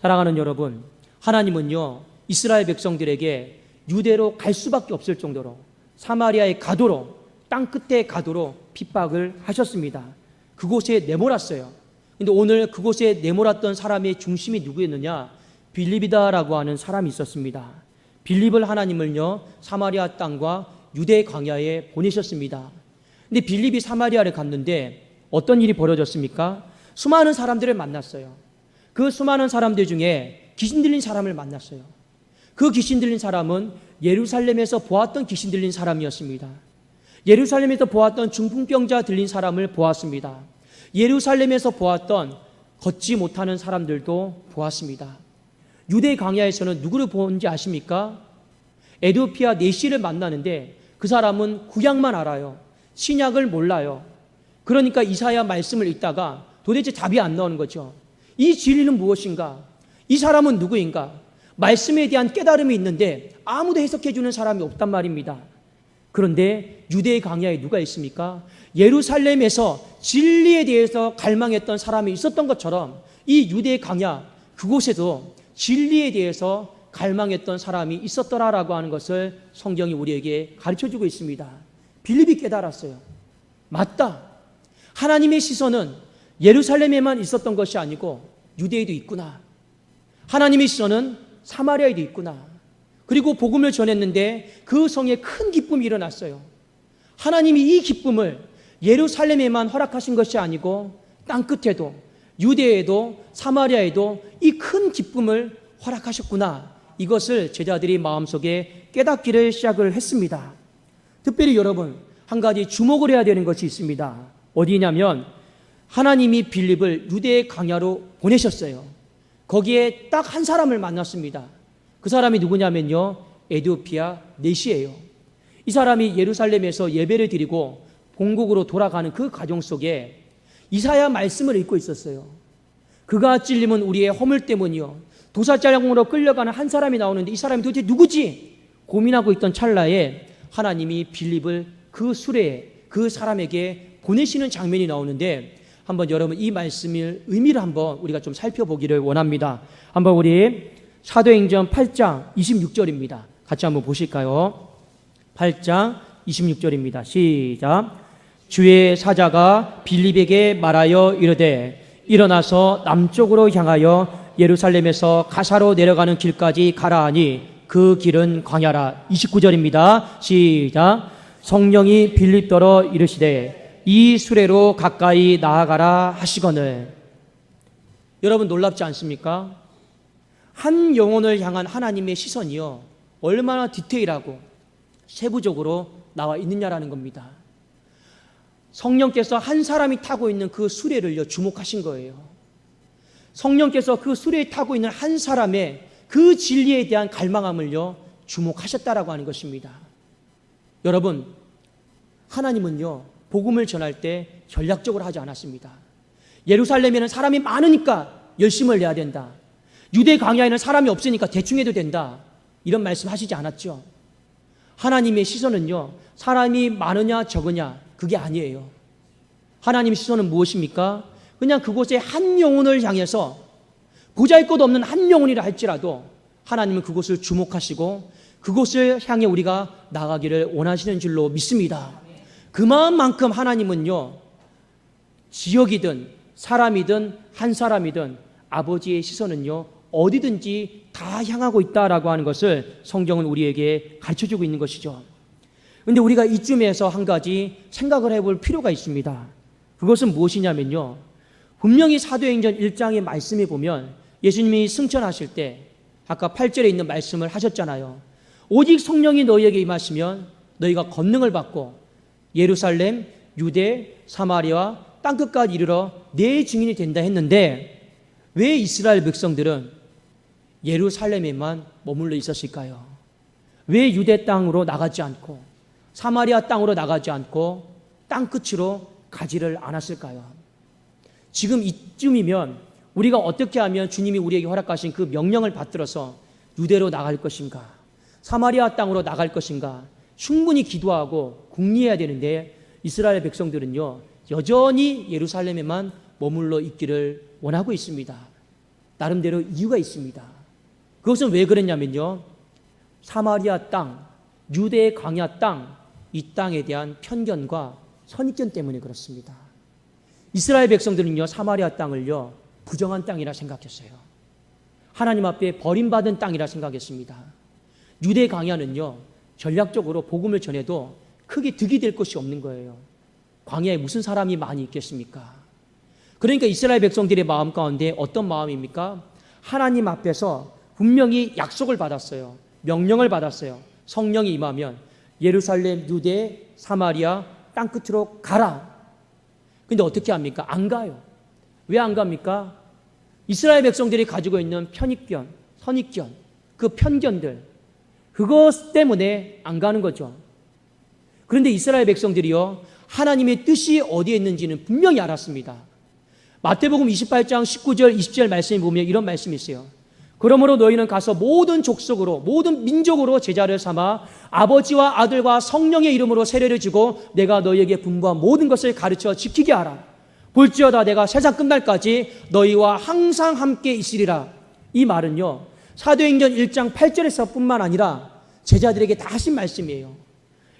사랑하는 여러분, 하나님은요, 이스라엘 백성들에게 유대로 갈 수밖에 없을 정도로 사마리아에 가도록 땅끝에 가도록 핍박을 하셨습니다. 그곳에 내몰았어요. 근데 오늘 그곳에 내몰았던 사람의 중심이 누구였느냐? 빌립이다라고 하는 사람이 있었습니다. 빌립을 하나님은요, 사마리아 땅과 유대 광야에 보내셨습니다. 근데 빌립이 사마리아를 갔는데 어떤 일이 벌어졌습니까? 수많은 사람들을 만났어요. 그 수많은 사람들 중에 귀신 들린 사람을 만났어요. 그 귀신 들린 사람은 예루살렘에서 보았던 귀신 들린 사람이었습니다. 예루살렘에서 보았던 중풍병자 들린 사람을 보았습니다. 예루살렘에서 보았던 걷지 못하는 사람들도 보았습니다. 유대 광야에서는 누구를 보는지 아십니까? 에디오피아 네시를 만나는데 그 사람은 구약만 알아요. 신약을 몰라요. 그러니까 이사야 말씀을 읽다가 도대체 답이 안 나오는 거죠. 이 진리는 무엇인가? 이 사람은 누구인가? 말씀에 대한 깨달음이 있는데 아무도 해석해 주는 사람이 없단 말입니다. 그런데 유대의 광야에 누가 있습니까? 예루살렘에서 진리에 대해서 갈망했던 사람이 있었던 것처럼 이 유대의 광야 그곳에도 진리에 대해서 갈망했던 사람이 있었더라라고 하는 것을 성경이 우리에게 가르쳐주고 있습니다. 빌립이 깨달았어요. 맞다. 하나님의 시선은 예루살렘에만 있었던 것이 아니고 유대에도 있구나. 하나님의 시선은 사마리아에도 있구나. 그리고 복음을 전했는데 그 성에 큰 기쁨이 일어났어요. 하나님이 이 기쁨을 예루살렘에만 허락하신 것이 아니고 땅끝에도 유대에도 사마리아에도 이 큰 기쁨을 허락하셨구나. 이것을 제자들이 마음속에 깨닫기를 시작을 했습니다. 특별히 여러분, 한 가지 주목을 해야 되는 것이 있습니다. 어디냐면 하나님이 빌립을 유대의 광야로 보내셨어요. 거기에 딱 한 사람을 만났습니다. 그 사람이 누구냐면요, 에디오피아 네시예요. 이 사람이 예루살렘에서 예배를 드리고 본국으로 돌아가는 그 과정 속에 이사야 말씀을 읽고 있었어요. 그가 찔림은 우리의 허물 때문이요, 도살장으로 끌려가는 한 사람이 나오는데 이 사람이 도대체 누구지? 고민하고 있던 찰나에 하나님이 빌립을 그 수레에 그 사람에게 보내시는 장면이 나오는데 한번 여러분 이 말씀의 의미를 한번 우리가 좀 살펴보기를 원합니다. 한번 우리 사도행전 8장 26절입니다. 같이 한번 보실까요? 8장 26절입니다. 시작. 주의 사자가 빌립에게 말하여 이르되 일어나서 남쪽으로 향하여 예루살렘에서 가사로 내려가는 길까지 가라 하니 그 길은 광야라. 29절입니다. 시작. 성령이 빌립더러 이르시되 이 수레로 가까이 나아가라 하시거늘. 여러분 놀랍지 않습니까? 한 영혼을 향한 하나님의 시선이요 얼마나 디테일하고 세부적으로 나와 있느냐라는 겁니다. 성령께서 한 사람이 타고 있는 그 수레를요 주목하신 거예요. 성령께서 그 수레에 타고 있는 한 사람의 그 진리에 대한 갈망함을요 주목하셨다라고 하는 것입니다. 여러분, 하나님은요 복음을 전할 때 전략적으로 하지 않았습니다. 예루살렘에는 사람이 많으니까 열심을 내야 된다. 유대 광야에는 사람이 없으니까 대충 해도 된다. 이런 말씀 하시지 않았죠. 하나님의 시선은요 사람이 많으냐 적으냐 그게 아니에요. 하나님의 시선은 무엇입니까? 그냥 그곳에 한 영혼을 향해서 보잘것없는 한 영혼이라 할지라도 하나님은 그곳을 주목하시고 그곳을 향해 우리가 나가기를 원하시는 줄로 믿습니다. 그 마음만큼 하나님은요 지역이든 사람이든 한 사람이든 아버지의 시선은요 어디든지 다 향하고 있다라고 하는 것을 성경은 우리에게 가르쳐주고 있는 것이죠. 그런데 우리가 이쯤에서 한 가지 생각을 해볼 필요가 있습니다. 그것은 무엇이냐면요 분명히 사도행전 1장의 말씀에 보면 예수님이 승천하실 때 아까 8절에 있는 말씀을 하셨잖아요. 오직 성령이 너희에게 임하시면 너희가 권능을 받고 예루살렘, 유대, 사마리아 땅끝까지 이르러 내 증인이 된다 했는데 왜 이스라엘 백성들은 예루살렘에만 머물러 있었을까요? 왜 유대 땅으로 나가지 않고 사마리아 땅으로 나가지 않고 땅끝으로 가지를 않았을까요? 지금 이쯤이면 우리가 어떻게 하면 주님이 우리에게 허락하신 그 명령을 받들어서 유대로 나갈 것인가, 사마리아 땅으로 나갈 것인가 충분히 기도하고 궁리해야 되는데 이스라엘 백성들은요 여전히 예루살렘에만 머물러 있기를 원하고 있습니다. 나름대로 이유가 있습니다. 그것은 왜 그랬냐면요 사마리아 땅, 유대의 광야 땅, 이 땅에 대한 편견과 선입견 때문에 그렇습니다. 이스라엘 백성들은요 사마리아 땅을요 부정한 땅이라 생각했어요. 하나님 앞에 버림받은 땅이라 생각했습니다. 유대 광야는요 전략적으로 복음을 전해도 크게 득이 될 것이 없는 거예요. 광야에 무슨 사람이 많이 있겠습니까? 그러니까 이스라엘 백성들의 마음 가운데 어떤 마음입니까? 하나님 앞에서 분명히 약속을 받았어요. 명령을 받았어요. 성령이 임하면 예루살렘, 유대, 사마리아 땅끝으로 가라. 근데 어떻게 합니까? 안 가요. 왜 안 갑니까? 이스라엘 백성들이 가지고 있는 편익견, 선입견, 그 편견들, 그것 때문에 안 가는 거죠. 그런데 이스라엘 백성들이요 하나님의 뜻이 어디에 있는지는 분명히 알았습니다. 마태복음 28장 19절 20절 말씀에 보면 이런 말씀이 있어요. 그러므로 너희는 가서 모든 족속으로 모든 민족으로 제자를 삼아 아버지와 아들과 성령의 이름으로 세례를 주고 내가 너희에게 분부한 모든 것을 가르쳐 지키게 하라. 볼지어다 내가 세상 끝날까지 너희와 항상 함께 있으리라. 이 말은요 사도행전 1장 8절에서 뿐만 아니라 제자들에게 다 하신 말씀이에요.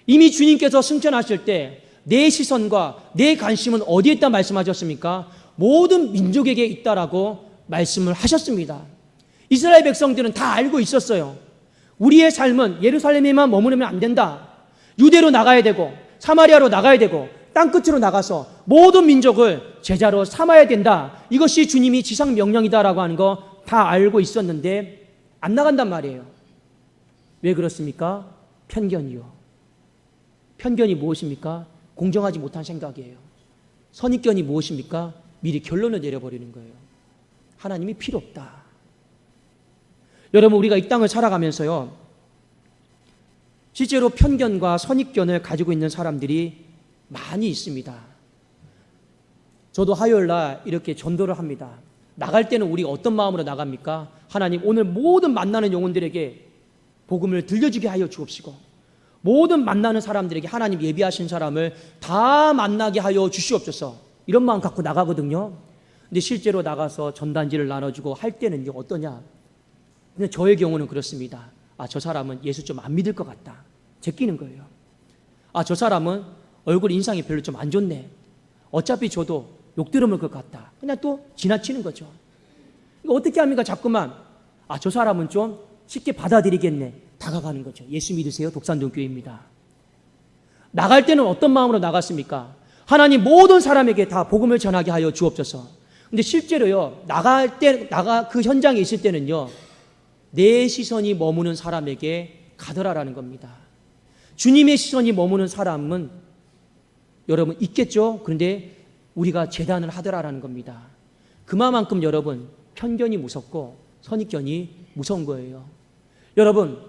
이미 주님께서 승천하실 때 내 시선과 내 관심은 어디에 있다 말씀하셨습니까? 모든 민족에게 있다라고 말씀을 하셨습니다. 이스라엘 백성들은 다 알고 있었어요. 우리의 삶은 예루살렘에만 머무르면 안 된다. 유대로 나가야 되고 사마리아로 나가야 되고 땅끝으로 나가서 모든 민족을 제자로 삼아야 된다. 이것이 주님이 지상 명령이다라고 하는 거 다 알고 있었는데 안 나간단 말이에요. 왜 그렇습니까? 편견이요. 편견이 무엇입니까? 공정하지 못한 생각이에요. 선입견이 무엇입니까? 미리 결론을 내려버리는 거예요. 하나님이 필요 없다. 여러분 우리가 이 땅을 살아가면서요 실제로 편견과 선입견을 가지고 있는 사람들이 많이 있습니다. 저도 화요일날 이렇게 전도를 합니다. 나갈 때는 우리가 어떤 마음으로 나갑니까? 하나님 오늘 모든 만나는 영혼들에게 복음을 들려주게 하여 주옵시고 모든 만나는 사람들에게 하나님 예비하신 사람을 다 만나게 하여 주시옵소서 이런 마음 갖고 나가거든요. 근데 실제로 나가서 전단지를 나눠주고 할 때는 어떠냐? 근데 저의 경우는 그렇습니다. 아, 저 사람은 예수 좀 안 믿을 것 같다. 제끼는 거예요. 아, 저 사람은 얼굴 인상이 별로 좀 안 좋네. 어차피 저도 욕 들어먹을 것 같다. 그냥 또 지나치는 거죠. 이거 어떻게 합니까? 자꾸만 아, 저 사람은 좀 쉽게 받아들이겠네. 다가가는 거죠. 예수 믿으세요? 독산동교회입니다. 나갈 때는 어떤 마음으로 나갔습니까? 하나님 모든 사람에게 다 복음을 전하게 하여 주옵소서. 근데 실제로요, 그 현장에 있을 때는요, 내 시선이 머무는 사람에게 가더라라는 겁니다. 주님의 시선이 머무는 사람은 여러분 있겠죠? 그런데 우리가 재단을 하더라라는 겁니다. 그만큼 여러분 편견이 무섭고 선입견이 무서운 거예요. 여러분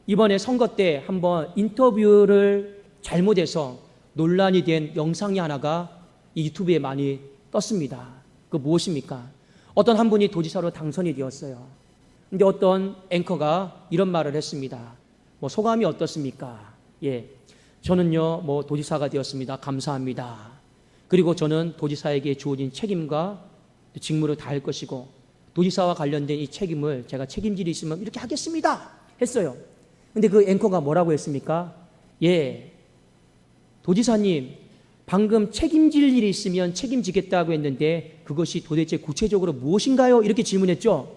이번에 선거 때 한번 인터뷰를 잘못해서 논란이 된 영상이 하나가 이 유튜브에 많이 떴습니다. 그 무엇입니까? 어떤 한 분이 도지사로 당선이 되었어요. 근데 어떤 앵커가 이런 말을 했습니다. 뭐 소감이 어떻습니까? 예, 저는요 뭐 도지사가 되었습니다. 감사합니다. 그리고 저는 도지사에게 주어진 책임과 직무를 다할 것이고 도지사와 관련된 이 책임을 제가 책임질 일 있으면 이렇게 하겠습니다 했어요. 근데 그 앵커가 뭐라고 했습니까? 예, 도지사님 방금 책임질 일이 있으면 책임지겠다고 했는데 그것이 도대체 구체적으로 무엇인가요? 이렇게 질문했죠.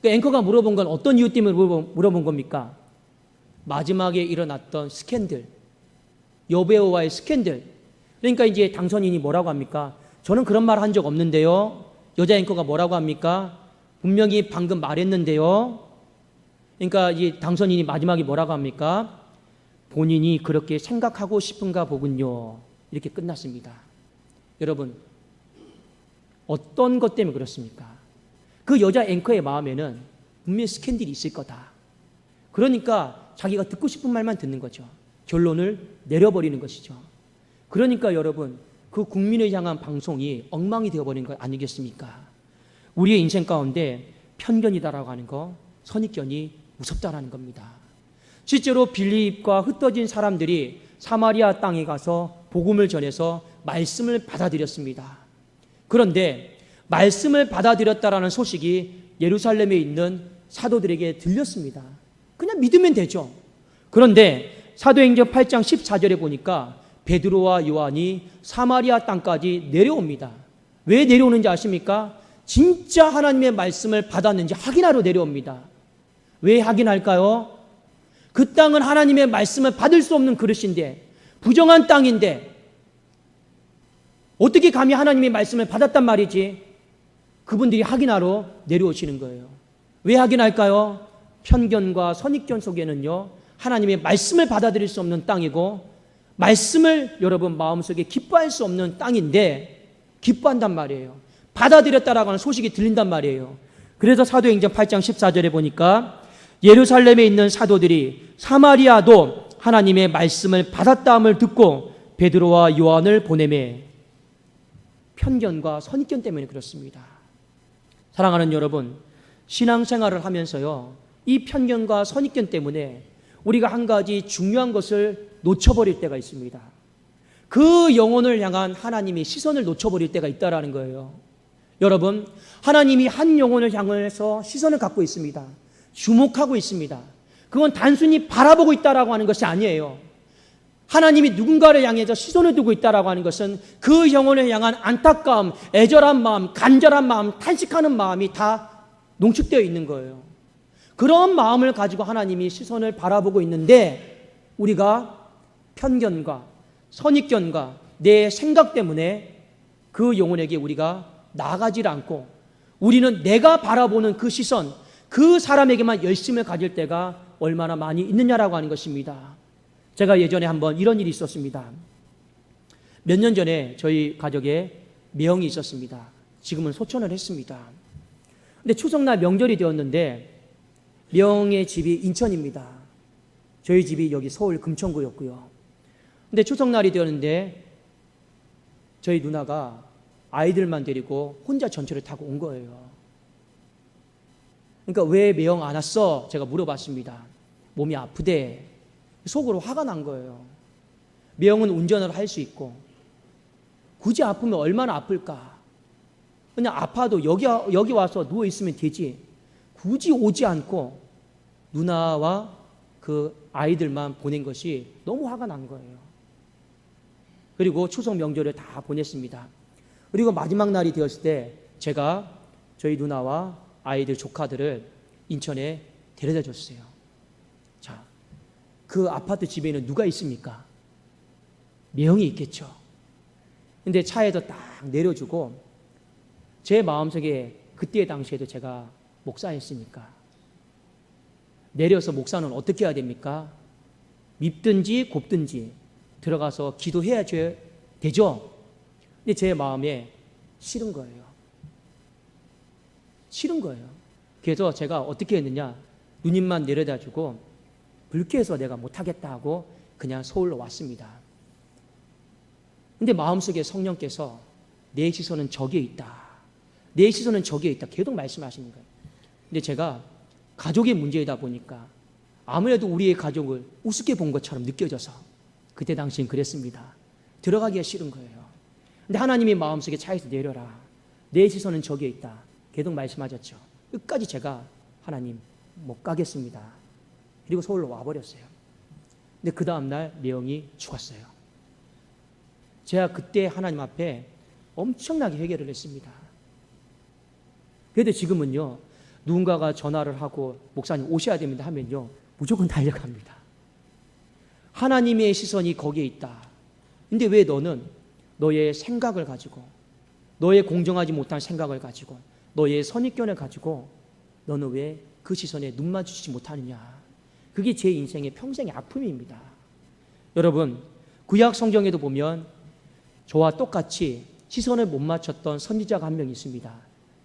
그 앵커가 물어본 건 어떤 이유 때문에 물어본 겁니까? 마지막에 일어났던 스캔들, 여배우와의 스캔들. 그러니까 이제 당선인이 뭐라고 합니까? 저는 그런 말 한 적 없는데요. 여자 앵커가 뭐라고 합니까? 분명히 방금 말했는데요. 그러니까 이 당선인이 마지막에 뭐라고 합니까? 본인이 그렇게 생각하고 싶은가 보군요. 이렇게 끝났습니다. 여러분, 어떤 것 때문에 그렇습니까? 그 여자 앵커의 마음에는 분명히 스캔들이 있을 거다. 그러니까 자기가 듣고 싶은 말만 듣는 거죠. 결론을 내려버리는 것이죠. 그러니까 여러분, 그 국민을 향한 방송이 엉망이 되어버린 것 아니겠습니까? 우리의 인생 가운데 편견이다라고 하는 거, 선입견이 무섭다라는 겁니다. 실제로 빌립과 흩어진 사람들이 사마리아 땅에 가서 복음을 전해서 말씀을 받아들였습니다. 그런데 말씀을 받아들였다라는 소식이 예루살렘에 있는 사도들에게 들렸습니다. 그냥 믿으면 되죠. 그런데 사도행전 8장 14절에 보니까 베드로와 요한이 사마리아 땅까지 내려옵니다. 왜 내려오는지 아십니까? 진짜 하나님의 말씀을 받았는지 확인하러 내려옵니다. 왜 확인할까요? 그 땅은 하나님의 말씀을 받을 수 없는 그릇인데, 부정한 땅인데 어떻게 감히 하나님의 말씀을 받았단 말이지? 그분들이 확인하러 내려오시는 거예요. 왜 확인할까요? 편견과 선입견 속에는요, 하나님의 말씀을 받아들일 수 없는 땅이고, 말씀을 여러분 마음속에 기뻐할 수 없는 땅인데 기뻐한단 말이에요. 받아들였다라고 하는 소식이 들린단 말이에요. 그래서 사도행전 8장 14절에 보니까 예루살렘에 있는 사도들이 사마리아도 하나님의 말씀을 받았다함을 듣고 베드로와 요한을 보내매. 편견과 선입견 때문에 그렇습니다. 사랑하는 여러분, 신앙생활을 하면서요, 이 편견과 선입견 때문에 우리가 한 가지 중요한 것을 놓쳐버릴 때가 있습니다. 그 영혼을 향한 하나님의 시선을 놓쳐버릴 때가 있다라는 거예요. 여러분, 하나님이 한 영혼을 향해서 시선을 갖고 있습니다. 주목하고 있습니다. 그건 단순히 바라보고 있다라고 하는 것이 아니에요. 하나님이 누군가를 향해서 시선을 두고 있다라고 하는 것은 그 영혼을 향한 안타까움, 애절한 마음, 간절한 마음, 탄식하는 마음이 다 농축되어 있는 거예요. 그런 마음을 가지고 하나님이 시선을 바라보고 있는데 우리가 편견과 선입견과 내 생각 때문에 그 영혼에게 우리가 나아가지 않고 우리는 내가 바라보는 그 시선, 그 사람에게만 열심을 가질 때가 얼마나 많이 있느냐라고 하는 것입니다. 제가 예전에 한번 이런 일이 있었습니다. 몇 년 전에 저희 가족에 매형이 있었습니다. 지금은 소천을 했습니다. 근데 추석날 명절이 되었는데 매형의 집이 인천입니다. 저희 집이 여기 서울 금천구였고요. 근데 추석날이 되었는데 저희 누나가 아이들만 데리고 혼자 전철을 타고 온 거예요. 그러니까 왜 매형 안 왔어? 제가 물어봤습니다. 몸이 아프대. 속으로 화가 난 거예요. 매형은 운전을 할 수 있고 굳이 아프면 얼마나 아플까? 그냥 아파도 여기 와서 누워있으면 되지. 굳이 오지 않고 누나와 그 그 아이들만 보낸 것이 너무 화가 난 거예요. 그리고 추석 명절을 다 보냈습니다. 그리고 마지막 날이 되었을 때 제가 저희 누나와 아이들 조카들을 인천에 데려다 줬어요. 자, 그 아파트 집에는 누가 있습니까? 명이 있겠죠. 근데 차에서 딱 내려주고 제 마음속에 그때 당시에도 제가 목사였으니까 내려서 목사는 어떻게 해야 됩니까? 밉든지 곱든지 들어가서 기도해야 되죠. 근데 제 마음에 싫은 거예요. 싫은 거예요. 그래서 제가 어떻게 했느냐, 누님만 내려다 주고 불쾌해서 내가 못하겠다 하고 그냥 서울로 왔습니다. 근데 마음속에 성령께서 내 시선은 저기에 있다, 내 시선은 저기에 있다 계속 말씀하시는 거예요. 근데 제가 가족의 문제이다 보니까 아무래도 우리의 가족을 우습게 본 것처럼 느껴져서 그때 당시엔 그랬습니다. 들어가기가 싫은 거예요. 근데 하나님이 마음속에 차에서 내려라, 내 시선은 저기에 있다 계속 말씀하셨죠. 끝까지 제가 하나님 못 가겠습니다. 그리고 서울로 와버렸어요. 근데 그 다음날 내영이 죽었어요. 제가 그때 하나님 앞에 엄청나게 회개를 했습니다. 그런데 지금은요, 누군가가 전화를 하고 목사님 오셔야 됩니다 하면요 무조건 달려갑니다. 하나님의 시선이 거기에 있다. 근데 왜 너는 너의 생각을 가지고, 너의 공정하지 못한 생각을 가지고, 너의 선입견을 가지고 너는 왜 그 시선에 눈 마주치지 못하느냐. 그게 제 인생의 평생의 아픔입니다. 여러분, 구약 성경에도 보면 저와 똑같이 시선을 못 맞췄던 선지자가 한 명 있습니다.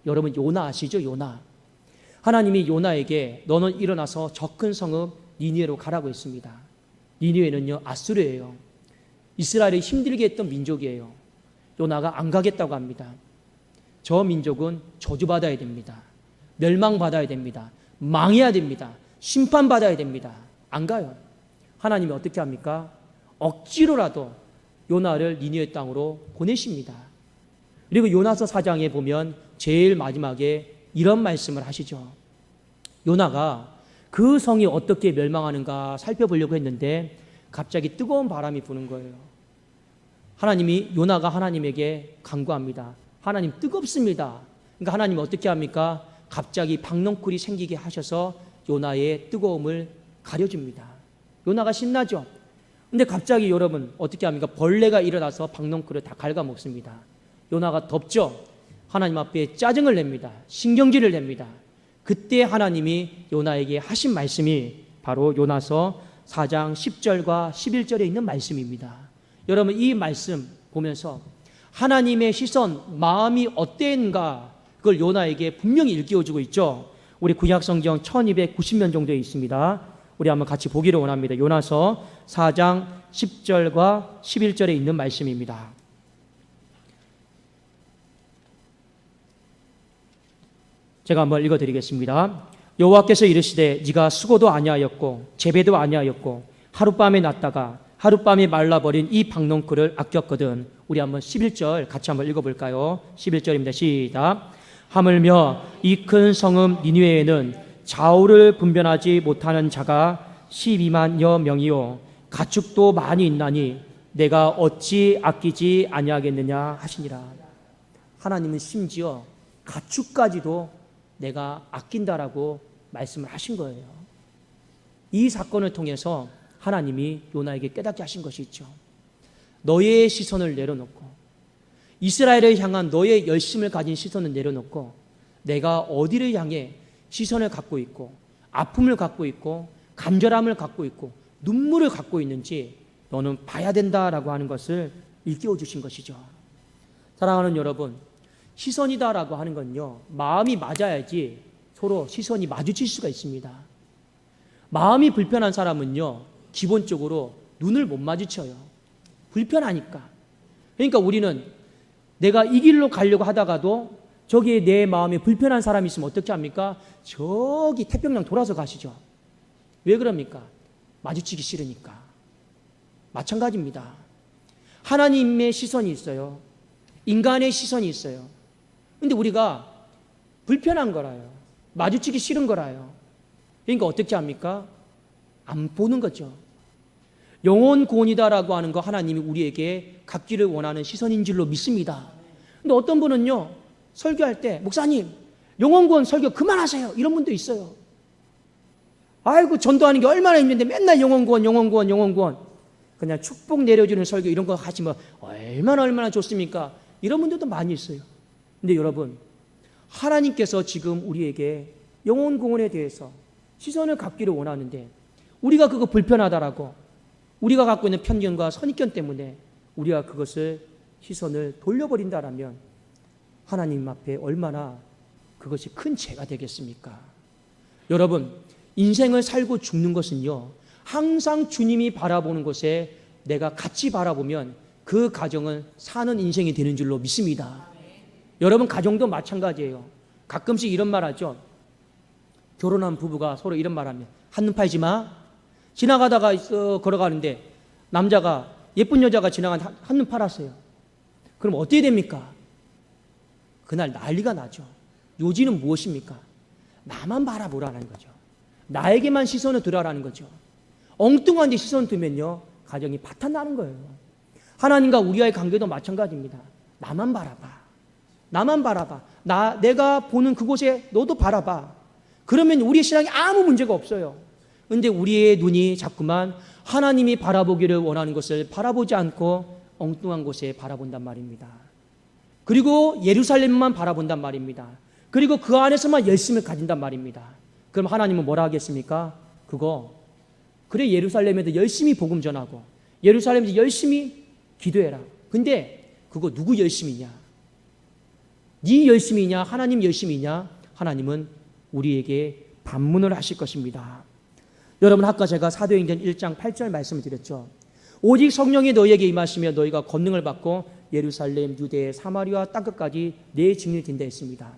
여러분 요나 아시죠? 요나. 하나님이 요나에게 너는 일어나서 저 큰 성읍 니느웨로 가라고 했습니다. 니느웨는요 아수르예요. 이스라엘이 힘들게 했던 민족이에요. 요나가 안 가겠다고 합니다. 저 민족은 저주받아야 됩니다. 멸망받아야 됩니다. 망해야 됩니다. 심판받아야 됩니다. 안 가요. 하나님이 어떻게 합니까? 억지로라도 요나를 니느웨 땅으로 보내십니다. 그리고 요나서 4장에 보면 제일 마지막에 이런 말씀을 하시죠. 요나가 그 성이 어떻게 멸망하는가 살펴보려고 했는데 갑자기 뜨거운 바람이 부는 거예요. 하나님이, 요나가 하나님에게 간구합니다. 하나님 뜨겁습니다. 그러니까 하나님이 어떻게 합니까? 갑자기 박넝쿨이 생기게 하셔서 요나의 뜨거움을 가려줍니다. 요나가 신나죠. 근데 갑자기 여러분 어떻게 합니까? 벌레가 일어나서 박넝쿨을 다 갉아먹습니다. 요나가 덥죠. 하나님 앞에 짜증을 냅니다. 신경질을 냅니다. 그때 하나님이 요나에게 하신 말씀이 바로 요나서 4장 10절과 11절에 있는 말씀입니다. 여러분 이 말씀 보면서 하나님의 시선, 마음이 어땠는가 그걸 요나에게 분명히 일깨워주고 있죠. 우리 구약성경 1290면 정도에 있습니다. 우리 한번 같이 보기를 원합니다. 요나서 4장 10절과 11절에 있는 말씀입니다. 제가 한번 읽어드리겠습니다. 여호와께서 이르시되 네가 수고도 아니하였고 재배도 아니하였고 하룻밤에 났다가 하룻밤에 말라버린 이 박넝쿨을 아꼈거든. 우리 한번 11절 같이 한번 읽어볼까요? 11절입니다. 시작. 하물며 이 큰 성읍 니느웨에는 좌우를 분별하지 못하는 자가 12만여 명이요 가축도 많이 있나니 내가 어찌 아끼지 아니하겠느냐 하시니라. 하나님은 심지어 가축까지도 내가 아낀다라고 말씀을 하신 거예요. 이 사건을 통해서 하나님이 요나에게 깨닫게 하신 것이 있죠. 너의 시선을 내려놓고 이스라엘을 향한 너의 열심을 가진 시선을 내려놓고 내가 어디를 향해 시선을 갖고 있고 아픔을 갖고 있고 간절함을 갖고 있고 눈물을 갖고 있는지 너는 봐야 된다라고 하는 것을 일깨워 주신 것이죠. 사랑하는 여러분, 시선이다라고 하는 건요 마음이 맞아야지 서로 시선이 마주칠 수가 있습니다. 마음이 불편한 사람은요 기본적으로 눈을 못 마주쳐요. 불편하니까. 그러니까 우리는 내가 이 길로 가려고 하다가도 저기에 내 마음에 불편한 사람이 있으면 어떻게 합니까? 저기 태평양 돌아서 가시죠. 왜 그럽니까? 마주치기 싫으니까. 마찬가지입니다. 하나님의 시선이 있어요. 인간의 시선이 있어요. 근데 우리가 불편한 거라요. 마주치기 싫은 거라요. 그러니까 어떻게 합니까? 안 보는 거죠. 영혼 구원이다라고 하는 거 하나님이 우리에게 갖기를 원하는 시선인 줄로 믿습니다. 근데 어떤 분은요, 설교할 때 목사님 영혼 구원 설교 그만하세요 이런 분도 있어요. 아이고 전도하는 게 얼마나 힘든데 맨날 영혼 구원 그냥 축복 내려주는 설교 이런 거 하시면 얼마나 좋습니까? 이런 분들도 많이 있어요. 근데 여러분, 하나님께서 지금 우리에게 영혼 구원에 대해서 시선을 갖기를 원하는데 우리가 그거 불편하다라고 우리가 갖고 있는 편견과 선입견 때문에 우리가 그것을 시선을 돌려버린다라면 하나님 앞에 얼마나 그것이 큰 죄가 되겠습니까? 여러분, 인생을 살고 죽는 것은요, 항상 주님이 바라보는 곳에 내가 같이 바라보면 그 가정은 사는 인생이 되는 줄로 믿습니다. 여러분, 가정도 마찬가지예요. 가끔씩 이런 말 하죠. 결혼한 부부가 서로 이런 말 하면 한눈 팔지 마. 지나가다가 걸어가는데 남자가 예쁜 여자가 지나간 한눈 팔았어요. 그럼 어떻게 됩니까? 그날 난리가 나죠. 요지는 무엇입니까? 나만 바라보라는 거죠. 나에게만 시선을 두라라는 거죠. 엉뚱한 데 시선 두면요, 가정이 파탄나는 거예요. 하나님과 우리와의 관계도 마찬가지입니다. 나만 바라봐. 내가 보는 그곳에 너도 바라봐. 그러면 우리의 신앙에 아무 문제가 없어요. 근데 우리의 눈이 자꾸만 하나님이 바라보기를 원하는 것을 바라보지 않고 엉뚱한 곳에 바라본단 말입니다. 그리고 예루살렘만 바라본단 말입니다. 그리고 그 안에서만 열심을 가진단 말입니다. 그럼 하나님은 뭐라 하겠습니까? 그래 예루살렘에도 열심히 복음 전하고 예루살렘에서 열심히 기도해라. 근데 그거 누구 열심이냐? 네 열심이냐? 하나님 열심이냐? 하나님은 우리에게 반문을 하실 것입니다. 여러분, 아까 제가 사도행전 1장 8절 말씀을 드렸죠. 오직 성령이 너희에게 임하시며 너희가 권능을 받고 예루살렘, 유대, 사마리아 땅끝까지 내 증인이 된다 했습니다.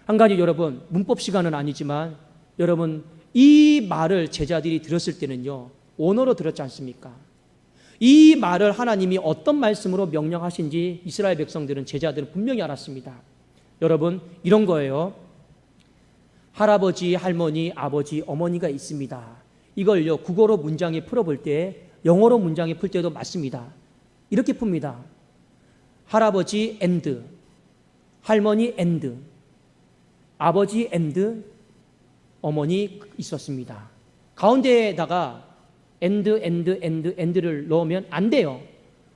한 가지 여러분, 문법 시간은 아니지만 여러분, 이 말을 제자들이 들었을 때는요, 언어로 들었지 않습니까? 이 말을 하나님이 어떤 말씀으로 명령하신지 이스라엘 백성들은, 제자들은 분명히 알았습니다. 여러분, 이런 거예요. 할아버지, 할머니, 아버지, 어머니가 있습니다. 이걸요, 국어로 문장에 풀어볼 때, 영어로 문장에 풀 때도 맞습니다. 이렇게 풉니다. 할아버지 and, 할머니 and, 아버지 and, 어머니 있었습니다. 가운데에다가 and를 넣으면 안 돼요.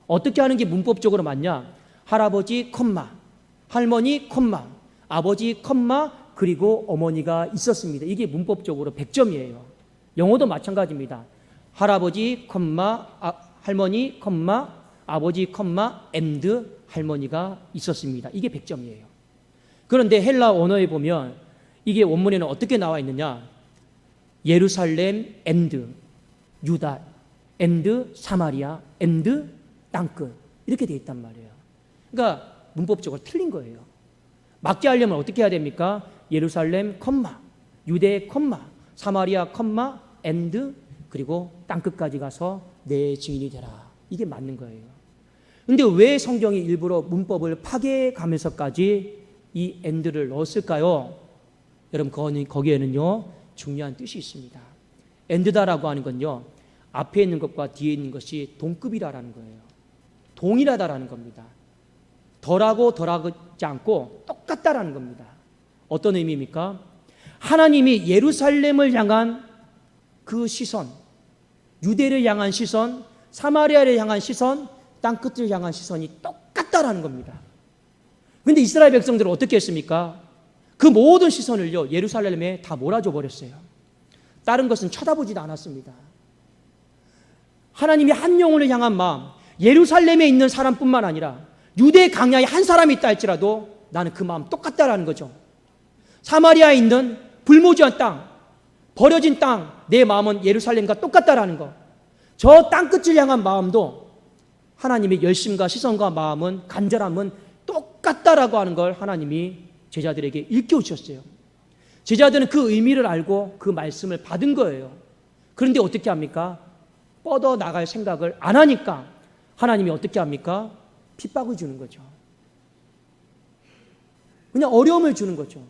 어떻게 하는 게 문법적으로 맞냐? 할아버지, 할머니, 아버지, 그리고 어머니가 있었습니다. 이게 문법적으로 100점이에요. 영어도 마찬가지입니다. 할아버지, 할머니, 아버지, and 할머니가 있었습니다. 이게 100점이에요. 그런데 헬라 언어에 보면 이게 원문에는 어떻게 나와 있느냐? 예루살렘 and 유다 and 사마리아 and 땅끝 이렇게 돼 있단 말이에요. 그러니까 문법적으로 틀린 거예요. 맞게 하려면 어떻게 해야 됩니까? 예루살렘, 유대, 사마리아, and 그리고 땅끝까지 가서 내 증인이 되라. 이게 맞는 거예요. 근데 왜 성경이 일부러 문법을 파괴해가면서까지 이 and를 넣었을까요? 여러분, 거기에는요, 중요한 뜻이 있습니다. and다라고 하는 건요, 앞에 있는 것과 뒤에 있는 것이 동급이라는 거예요. 동일하다라는 겁니다. 덜하고 덜하지 않고 똑같다라는 겁니다. 어떤 의미입니까? 하나님이 예루살렘을 향한 그 시선, 유대를 향한 시선, 사마리아를 향한 시선, 땅끝을 향한 시선이 똑같다라는 겁니다. 그런데 이스라엘 백성들은 어떻게 했습니까? 그 모든 시선을요, 예루살렘에 다 몰아줘 버렸어요. 다른 것은 쳐다보지도 않았습니다. 하나님이 한 영혼을 향한 마음, 예루살렘에 있는 사람뿐만 아니라 유대 강야에 한 사람이 있다 할지라도 나는 그 마음 똑같다라는 거죠. 사마리아에 있는 불모지한 땅, 버려진 땅, 내 마음은 예루살렘과 똑같다라는 거. 저 땅끝을 향한 마음도 하나님의 열심과 시선과 마음은, 간절함은 똑같다라고 하는 걸 하나님이 제자들에게 일깨우셨어요. 제자들은 그 의미를 알고 그 말씀을 받은 거예요. 그런데 어떻게 합니까? 뻗어 나갈 생각을 안 하니까 하나님이 어떻게 합니까? 핍박을 주는 거죠. 그냥 어려움을 주는 거죠.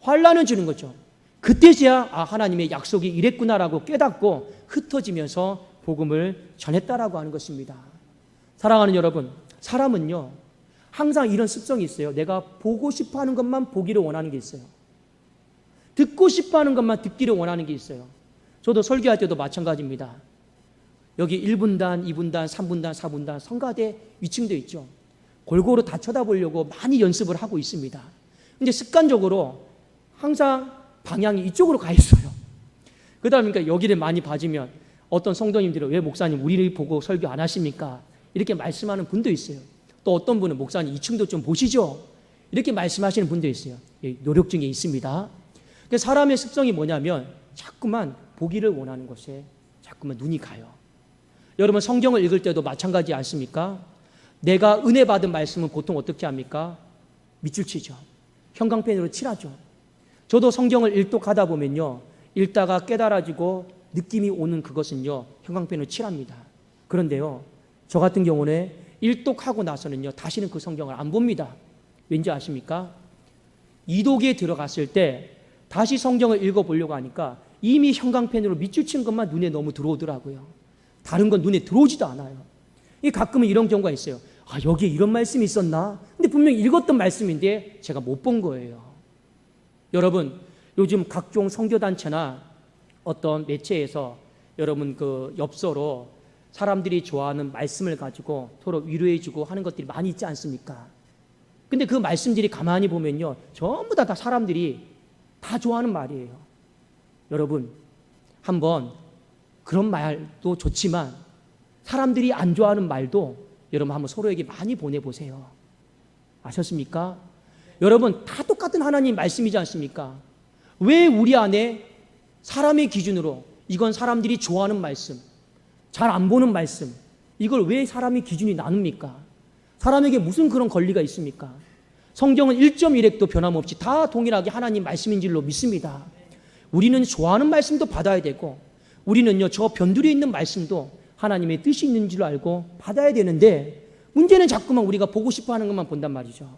환난을 주는 거죠. 그때서야 하나님의 약속이 이랬구나라고 깨닫고 흩어지면서 복음을 전했다라고 하는 것입니다. 사랑하는 여러분, 사람은요 항상 이런 습성이 있어요. 내가 보고 싶어하는 것만 보기를 원하는 게 있어요. 듣고 싶어하는 것만 듣기를 원하는 게 있어요. 저도 설교할 때도 마찬가지입니다. 여기 1분단, 2분단, 3분단, 4분단 성가대 위층도 있죠. 골고루 다 쳐다보려고 많이 연습을 하고 있습니다. 근데 습관적으로 항상 방향이 이쪽으로 가 있어요. 그러다 보니까 여기를 많이 봐주면 어떤 성도님들은 왜 목사님 우리를 보고 설교 안 하십니까? 이렇게 말씀하는 분도 있어요. 또 어떤 분은 목사님 2층도 좀 보시죠. 이렇게 말씀하시는 분도 있어요. 노력 중에 있습니다. 사람의 습성이 뭐냐면 자꾸만 보기를 원하는 것에 자꾸만 눈이 가요. 여러분 성경을 읽을 때도 마찬가지 않습니까? 내가 은혜 받은 말씀은 보통 어떻게 합니까? 밑줄 치죠. 형광펜으로 칠하죠. 저도 성경을 일독하다 보면요, 읽다가 깨달아지고 느낌이 오는 그것은요 형광펜으로 칠합니다. 그런데요 저 같은 경우는 일독하고 나서는요 다시는 그 성경을 안 봅니다. 왠지 아십니까? 이독에 들어갔을 때 다시 성경을 읽어보려고 하니까 이미 형광펜으로 밑줄 친 것만 눈에 너무 들어오더라고요. 다른 건 눈에 들어오지도 않아요. 가끔은 이런 경우가 있어요. 여기에 이런 말씀이 있었나? 근데 분명히 읽었던 말씀인데 제가 못 본 거예요. 여러분 요즘 각종 선교단체나 어떤 매체에서 여러분 그 엽서로 사람들이 좋아하는 말씀을 가지고 서로 위로해주고 하는 것들이 많이 있지 않습니까? 근데 그 말씀들이 가만히 보면요 전부 다 사람들이 다 좋아하는 말이에요. 여러분 한번 그런 말도 좋지만 사람들이 안 좋아하는 말도 여러분 한번 서로에게 많이 보내보세요. 아셨습니까? 여러분 다 똑같은 하나님 말씀이지 않습니까? 왜 우리 안에 사람의 기준으로 이건 사람들이 좋아하는 말씀, 잘 안 보는 말씀, 이걸 왜 사람의 기준이 나눕니까? 사람에게 무슨 그런 권리가 있습니까? 성경은 1.1획도 변함없이 다 동일하게 하나님 말씀인 줄로 믿습니다. 우리는 좋아하는 말씀도 받아야 되고 우리는요 저 변두리에 있는 말씀도 하나님의 뜻이 있는 줄 알고 받아야 되는데 문제는 자꾸만 우리가 보고 싶어하는 것만 본단 말이죠.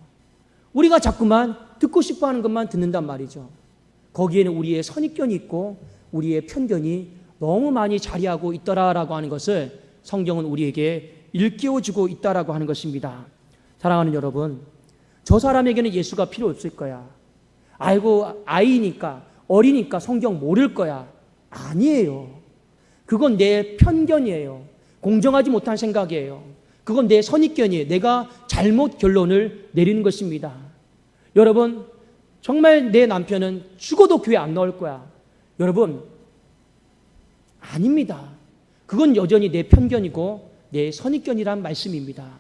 우리가 자꾸만 듣고 싶어하는 것만 듣는단 말이죠. 거기에는 우리의 선입견이 있고 우리의 편견이 너무 많이 자리하고 있더라라고 하는 것을 성경은 우리에게 일깨워주고 있다라고 하는 것입니다. 사랑하는 여러분, 저 사람에게는 예수가 필요 없을 거야. 아이고 아이니까 어리니까 성경 모를 거야. 아니에요. 그건 내 편견이에요. 공정하지 못한 생각이에요. 그건 내 선입견이에요. 내가 잘못 결론을 내리는 것입니다. 여러분 정말 내 남편은 죽어도 교회 안 나올 거야. 여러분 아닙니다. 그건 여전히 내 편견이고 내 선입견이란 말씀입니다.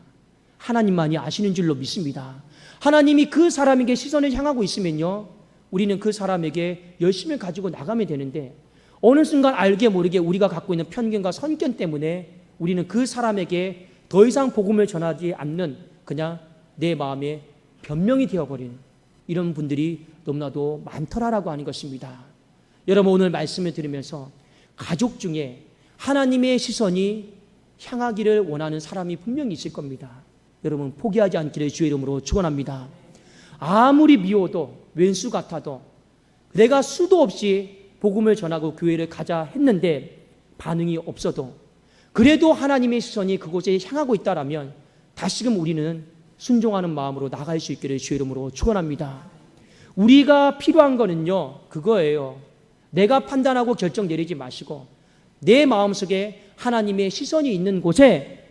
하나님만이 아시는 줄로 믿습니다. 하나님이 그 사람에게 시선을 향하고 있으면요 우리는 그 사람에게 열심을 가지고 나가면 되는데 어느 순간 알게 모르게 우리가 갖고 있는 편견과 선견 때문에 우리는 그 사람에게 더 이상 복음을 전하지 않는 그냥 내 마음에 변명이 되어버린 이런 분들이 너무나도 많더라라고 하는 것입니다. 여러분 오늘 말씀을 들으면서 가족 중에 하나님의 시선이 향하기를 원하는 사람이 분명히 있을 겁니다. 여러분 포기하지 않기를 주의 이름으로 축원합니다. 아무리 미워도 왼수 같아도 내가 수도 없이 복음을 전하고 교회를 가자 했는데 반응이 없어도 그래도 하나님의 시선이 그곳에 향하고 있다라면 다시금 우리는 순종하는 마음으로 나갈 수 있기를 주의 이름으로 축원합니다. 우리가 필요한 거는요 그거예요. 내가 판단하고 결정 내리지 마시고 내 마음속에 하나님의 시선이 있는 곳에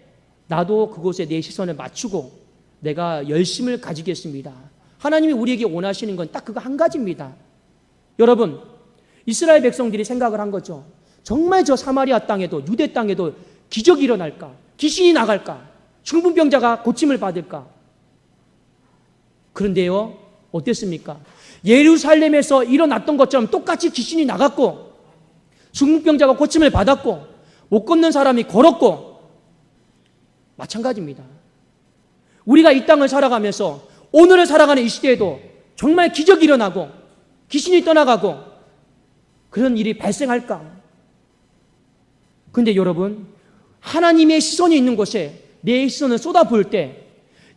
나도 그곳에 내 시선을 맞추고 내가 열심을 가지겠습니다. 하나님이 우리에게 원하시는 건 딱 그거 한 가지입니다. 여러분 이스라엘 백성들이 생각을 한 거죠. 정말 저 사마리아 땅에도 유대 땅에도 기적이 일어날까? 귀신이 나갈까? 중풍병자가 고침을 받을까? 그런데요 어땠습니까? 예루살렘에서 일어났던 것처럼 똑같이 귀신이 나갔고 중풍병자가 고침을 받았고 못 걷는 사람이 걸었고 마찬가지입니다. 우리가 이 땅을 살아가면서 오늘을 살아가는 이 시대에도 정말 기적이 일어나고 귀신이 떠나가고 그런 일이 발생할까? 그런데 여러분 하나님의 시선이 있는 곳에 내 시선을 쏟아부을 때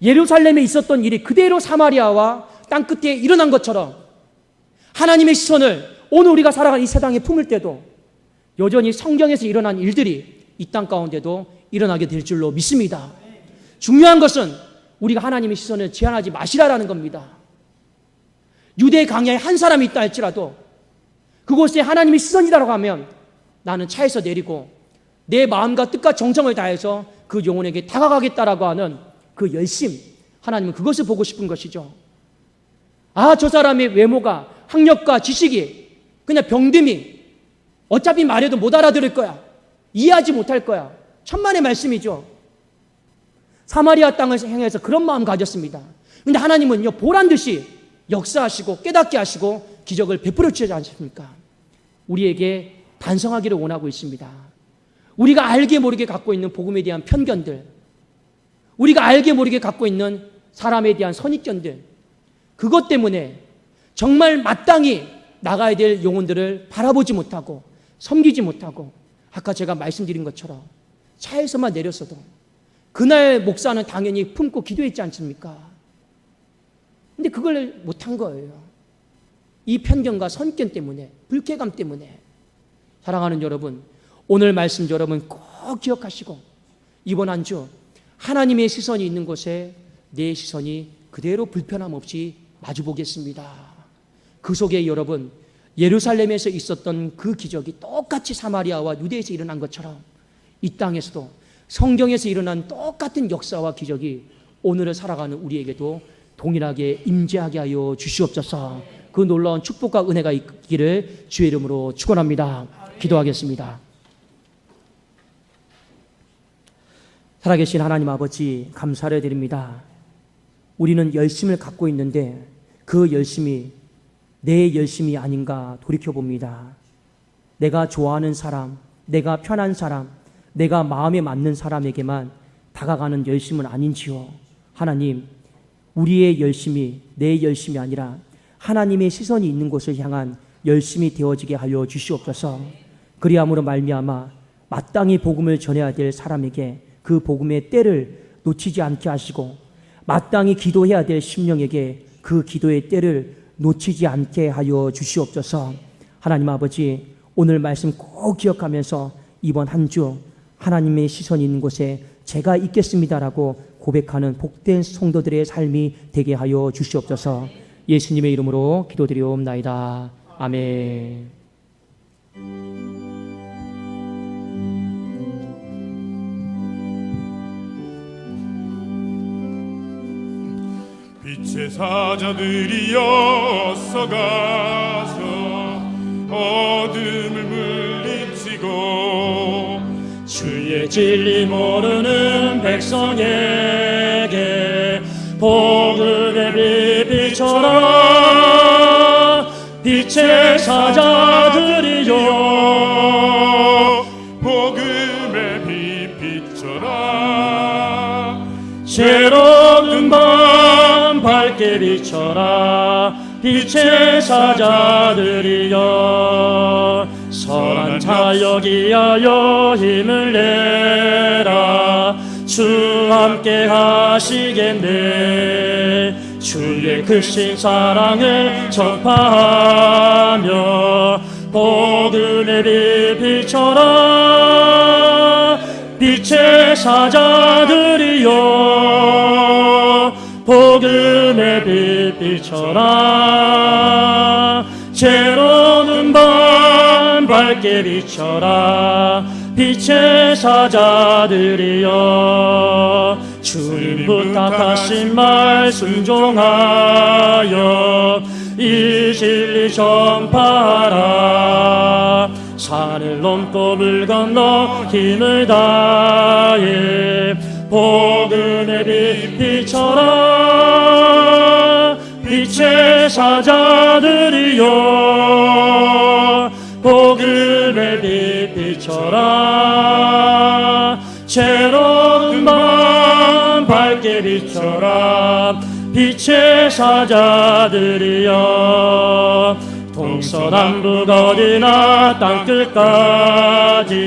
예루살렘에 있었던 일이 그대로 사마리아와 땅끝에 일어난 것처럼 하나님의 시선을 오늘 우리가 살아가는 이 세상에 품을 때도 여전히 성경에서 일어난 일들이 이 땅 가운데도 일어나게 될 줄로 믿습니다. 중요한 것은 우리가 하나님의 시선을 제한하지 마시라라는 겁니다. 유대 강야에 한 사람이 있다 할지라도 그곳에 하나님의 시선이라고 하면 나는 차에서 내리고 내 마음과 뜻과 정성을 다해서 그 영혼에게 다가가겠다라고 하는 그 열심, 하나님은 그것을 보고 싶은 것이죠. 아, 저 사람의 외모가, 학력과 지식이, 그냥 병듦이 어차피 말해도 못 알아들을 거야, 이해하지 못할 거야, 천만의 말씀이죠. 사마리아 땅을 향해서 그런 마음 가졌습니다. 근데 하나님은요, 보란듯이 역사하시고 깨닫게 하시고 기적을 베풀어 주시지 않습니까? 우리에게 반성하기를 원하고 있습니다. 우리가 알게 모르게 갖고 있는 복음에 대한 편견들, 우리가 알게 모르게 갖고 있는 사람에 대한 선입견들, 그것 때문에 정말 마땅히 나가야 될 영혼들을 바라보지 못하고 섬기지 못하고, 아까 제가 말씀드린 것처럼 차에서만 내렸어도 그날 목사는 당연히 품고 기도했지 않습니까? 근데 그걸 못한 거예요. 이 편견과 선견 때문에, 불쾌감 때문에. 사랑하는 여러분, 오늘 말씀 여러분 꼭 기억하시고 이번 한 주 하나님의 시선이 있는 곳에 내 시선이 그대로 불편함 없이 마주보겠습니다. 그 속에 여러분, 예루살렘에서 있었던 그 기적이 똑같이 사마리아와 유대에서 일어난 것처럼 이 땅에서도 성경에서 일어난 똑같은 역사와 기적이 오늘을 살아가는 우리에게도 동일하게 임재하게 하여 주시옵소서. 그 놀라운 축복과 은혜가 있기를 주의 이름으로 축원합니다. 기도하겠습니다. 살아계신 하나님 아버지, 감사를 드립니다. 우리는 열심을 갖고 있는데 그 열심이 내 열심이 아닌가 돌이켜봅니다. 내가 좋아하는 사람, 내가 편한 사람, 내가 마음에 맞는 사람에게만 다가가는 열심은 아닌지요. 하나님, 우리의 열심이 내 열심이 아니라 하나님의 시선이 있는 곳을 향한 열심이 되어지게 하여 주시옵소서. 그리함으로 말미암아 마땅히 복음을 전해야 될 사람에게 그 복음의 때를 놓치지 않게 하시고, 마땅히 기도해야 될 심령에게 그 기도의 때를 놓치지 않게 하여 주시옵소서. 하나님 아버지, 오늘 말씀 꼭 기억하면서 이번 한 주 하나님의 시선이 있는 곳에 제가 있겠습니다라고 고백하는 복된 성도들의 삶이 되게 하여 주시옵소서. 예수님의 이름으로 기도드리옵나이다. 아멘. 빛의 사자들이여 가서 어둠을 물리치고 주의 진리 모르는 백성에게 복음의 빛 비춰라. 빛의 사자들이여 복음의 빛 비춰라. 새로운 밤 밝게 비춰라. 빛의 사자들이여 선한 자여 기하여 힘을 내라. 주 함께 하시겠네. 주의 크신 사랑을 전파하며 복음의 빛 비춰라. 빛의 사자들이여 복음의 빛 비춰라. 새로운 밤 밝게 비춰라. 빛의 사자들이여 주님 부탁하신 말 순종하여 이 진리 전파하라. 산을 넘고 물 건너 힘을 다해 복음의 빛 비춰라. 빛의 사자들이여 복음의 빛 비춰라. 새로운 밤 밝게 비춰라. 빛의 사자들이여 동서남북 어디나 땅끝까지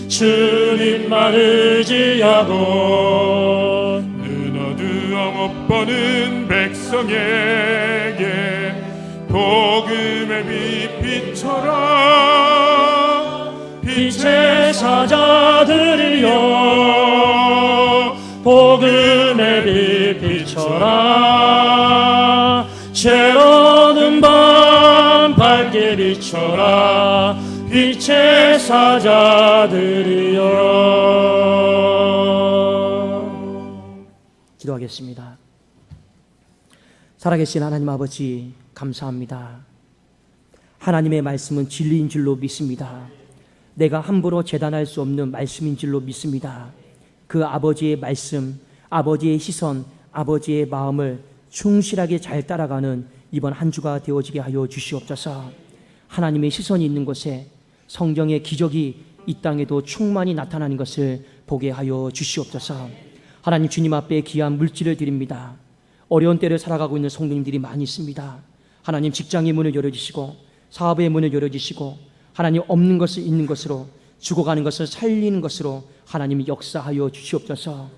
주님만 의지하고 눈 어두워 못 보는 백성에게 복음의 빛 비춰라 빛의 사자들이여 복음의 빛 비춰라 죄로는 밤 밝게 비춰라 빛의 사자들이여. 기도하겠습니다. 살아계신 하나님 아버지 감사합니다. 하나님의 말씀은 진리인 줄로 믿습니다. 내가 함부로 재단할 수 없는 말씀인 줄로 믿습니다. 그 아버지의 말씀, 아버지의 시선, 아버지의 마음을 충실하게 잘 따라가는 이번 한 주가 되어지게 하여 주시옵소서. 하나님의 시선이 있는 곳에 성경의 기적이 이 땅에도 충만히 나타나는 것을 보게 하여 주시옵소서. 하나님 주님 앞에 귀한 물질을 드립니다. 어려운 때를 살아가고 있는 성도님들이 많이 있습니다. 하나님 직장의 문을 열어주시고 사업의 문을 열어주시고 하나님 없는 것을 있는 것으로 죽어가는 것을 살리는 것으로 하나님이 역사하여 주시옵소서.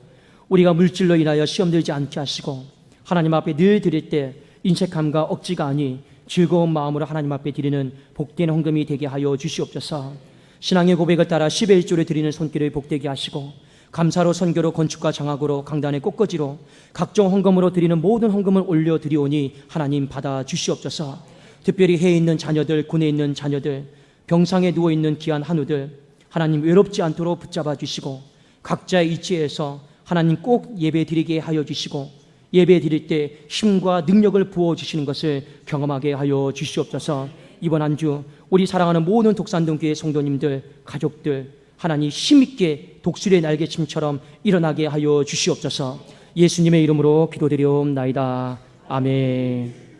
우리가 물질로 인하여 시험 들지 않게 하시고 하나님 앞에 늘 드릴 때 인색함과 억지가 아니 즐거운 마음으로 하나님 앞에 드리는 복된 헌금이 되게 하여 주시옵소서. 신앙의 고백을 따라 11조를 드리는 손길을 복되게 하시고 감사로 선교로 건축과 장학으로 강단의 꽃꽂이로 각종 헌금으로 드리는 모든 헌금을 올려드리오니 하나님 받아 주시옵소서. 특별히 해에 있는 자녀들, 군에 있는 자녀들, 병상에 누워있는 귀한 한우들 하나님 외롭지 않도록 붙잡아 주시고 각자의 이치에서 하나님 꼭 예배 드리게 하여 주시고 예배 드릴 때 힘과 능력을 부어주시는 것을 경험하게 하여 주시옵소서. 이번 한 주 우리 사랑하는 모든 독산동교회 성도님들, 가족들 하나님 힘있게 독수리의 날개침처럼 일어나게 하여 주시옵소서. 예수님의 이름으로 기도드리옵나이다. 아멘.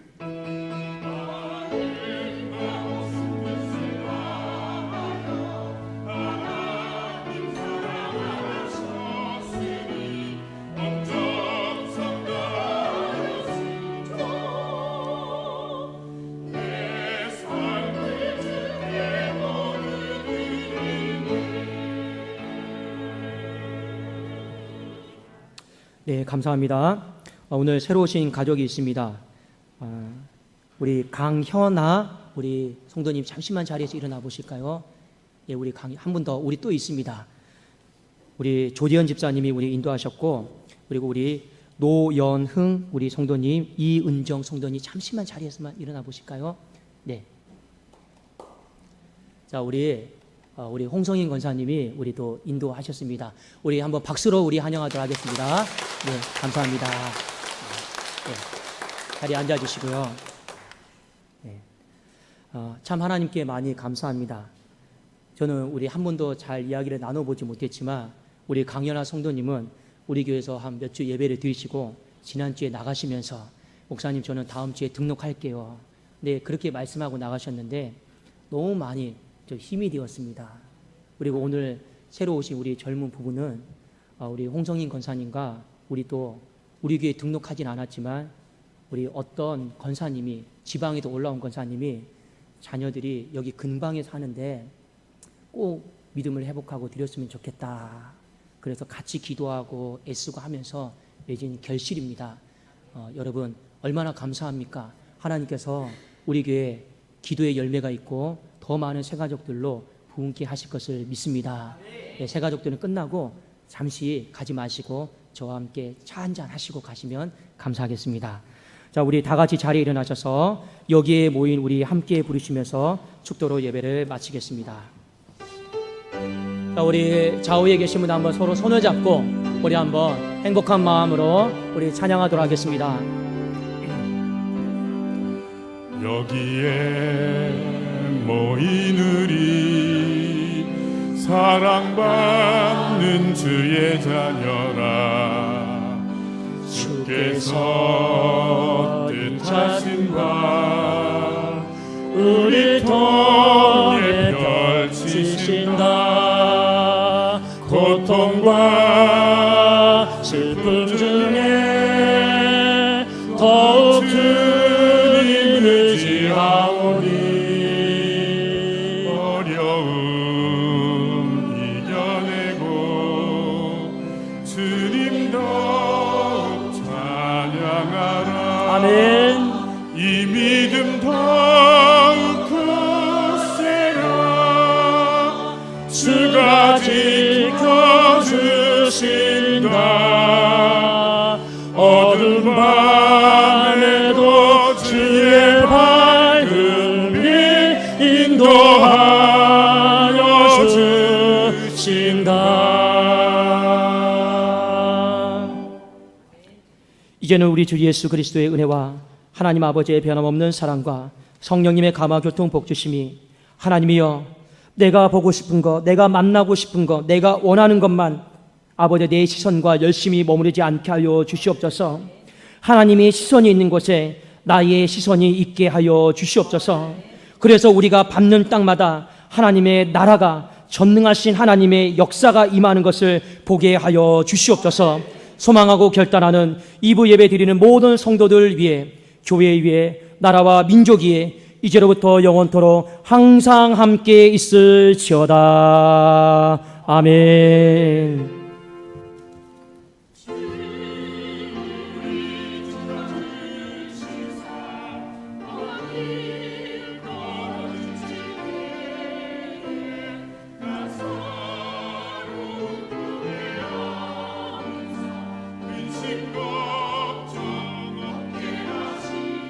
네, 감사합니다. 오늘 새로 오신 가족이 있습니다. 우리 강현아, 우리 성도님 잠시만 자리에서 일어나 보실까요? 예, 우리 한 분 더, 우리 또 있습니다. 우리 조디현 집사님이 우리 인도하셨고, 그리고 우리 노연흥, 우리 성도님, 이은정 성도님 잠시만 자리에서만 일어나 보실까요? 네. 자, 우리 홍성인 권사님이 우리 또 인도하셨습니다. 우리 한번 박수로 우리 환영하도록 하겠습니다. 네, 감사합니다. 네, 자리에 앉아주시고요. 네, 참 하나님께 많이 감사합니다. 저는 우리 한 번도 잘 이야기를 나눠보지 못했지만 우리 강연아 성도님은 우리 교회에서 한 몇 주 예배를 드리시고 지난주에 나가시면서 목사님 저는 다음 주에 등록할게요. 네, 그렇게 말씀하고 나가셨는데 너무 많이 힘이 되었습니다. 그리고 오늘 새로 오신 우리 젊은 부부는 우리 홍성인 권사님과 우리 또 우리 교회에 등록하진 않았지만 우리 어떤 권사님이 지방에도 올라온 권사님이 자녀들이 여기 근방에 사는데 꼭 믿음을 회복하고 드렸으면 좋겠다. 그래서 같이 기도하고 애쓰고 하면서 맺은 결실입니다. 여러분 얼마나 감사합니까? 하나님께서 우리 교회에 기도의 열매가 있고 더 많은 새가족들로 부흥케 하실 것을 믿습니다. 네, 새가족들은 끝나고 잠시 가지 마시고 저와 함께 차 한잔 하시고 가시면 감사하겠습니다. 자, 우리 다 같이 자리에 일어나셔서 여기에 모인 우리 함께 부르시면서 축도로 예배를 마치겠습니다. 자, 우리 좌우에 계신 분 한번 서로 손을 잡고 우리 한번 행복한 마음으로 우리 찬양하도록 하겠습니다. 여기에 모인 우리 사랑받는 주의 자녀라 주께서 뜻하신 바 우리 통해 펼치신다. 고통과 슬픔 중에 더욱 주님 의지하오니 어려움 이겨내고 주님 더욱 찬양하라. 아멘. 이 믿음 더욱 주가 지켜주신다. 어두운 밤에도 주의 밝음이 인도하여 주신다. 이제는 우리 주 예수 그리스도의 은혜와 하나님 아버지의 변함없는 사랑과 성령님의 감화교통 복주심이 하나님이여 내가 보고 싶은 것, 내가 만나고 싶은 것, 내가 원하는 것만 아버지 내 시선과 열심히 머무르지 않게 하여 주시옵소서. 하나님의 시선이 있는 곳에 나의 시선이 있게 하여 주시옵소서. 그래서 우리가 밟는 땅마다 하나님의 나라가 전능하신 하나님의 역사가 임하는 것을 보게 하여 주시옵소서. 소망하고 결단하는 2부 예배 드리는 모든 성도들 위해 교회 위에 나라와 민족 위에 이제로부터 영원토록 항상 함께 있을지어다. 아멘. 걱정 없게 하시고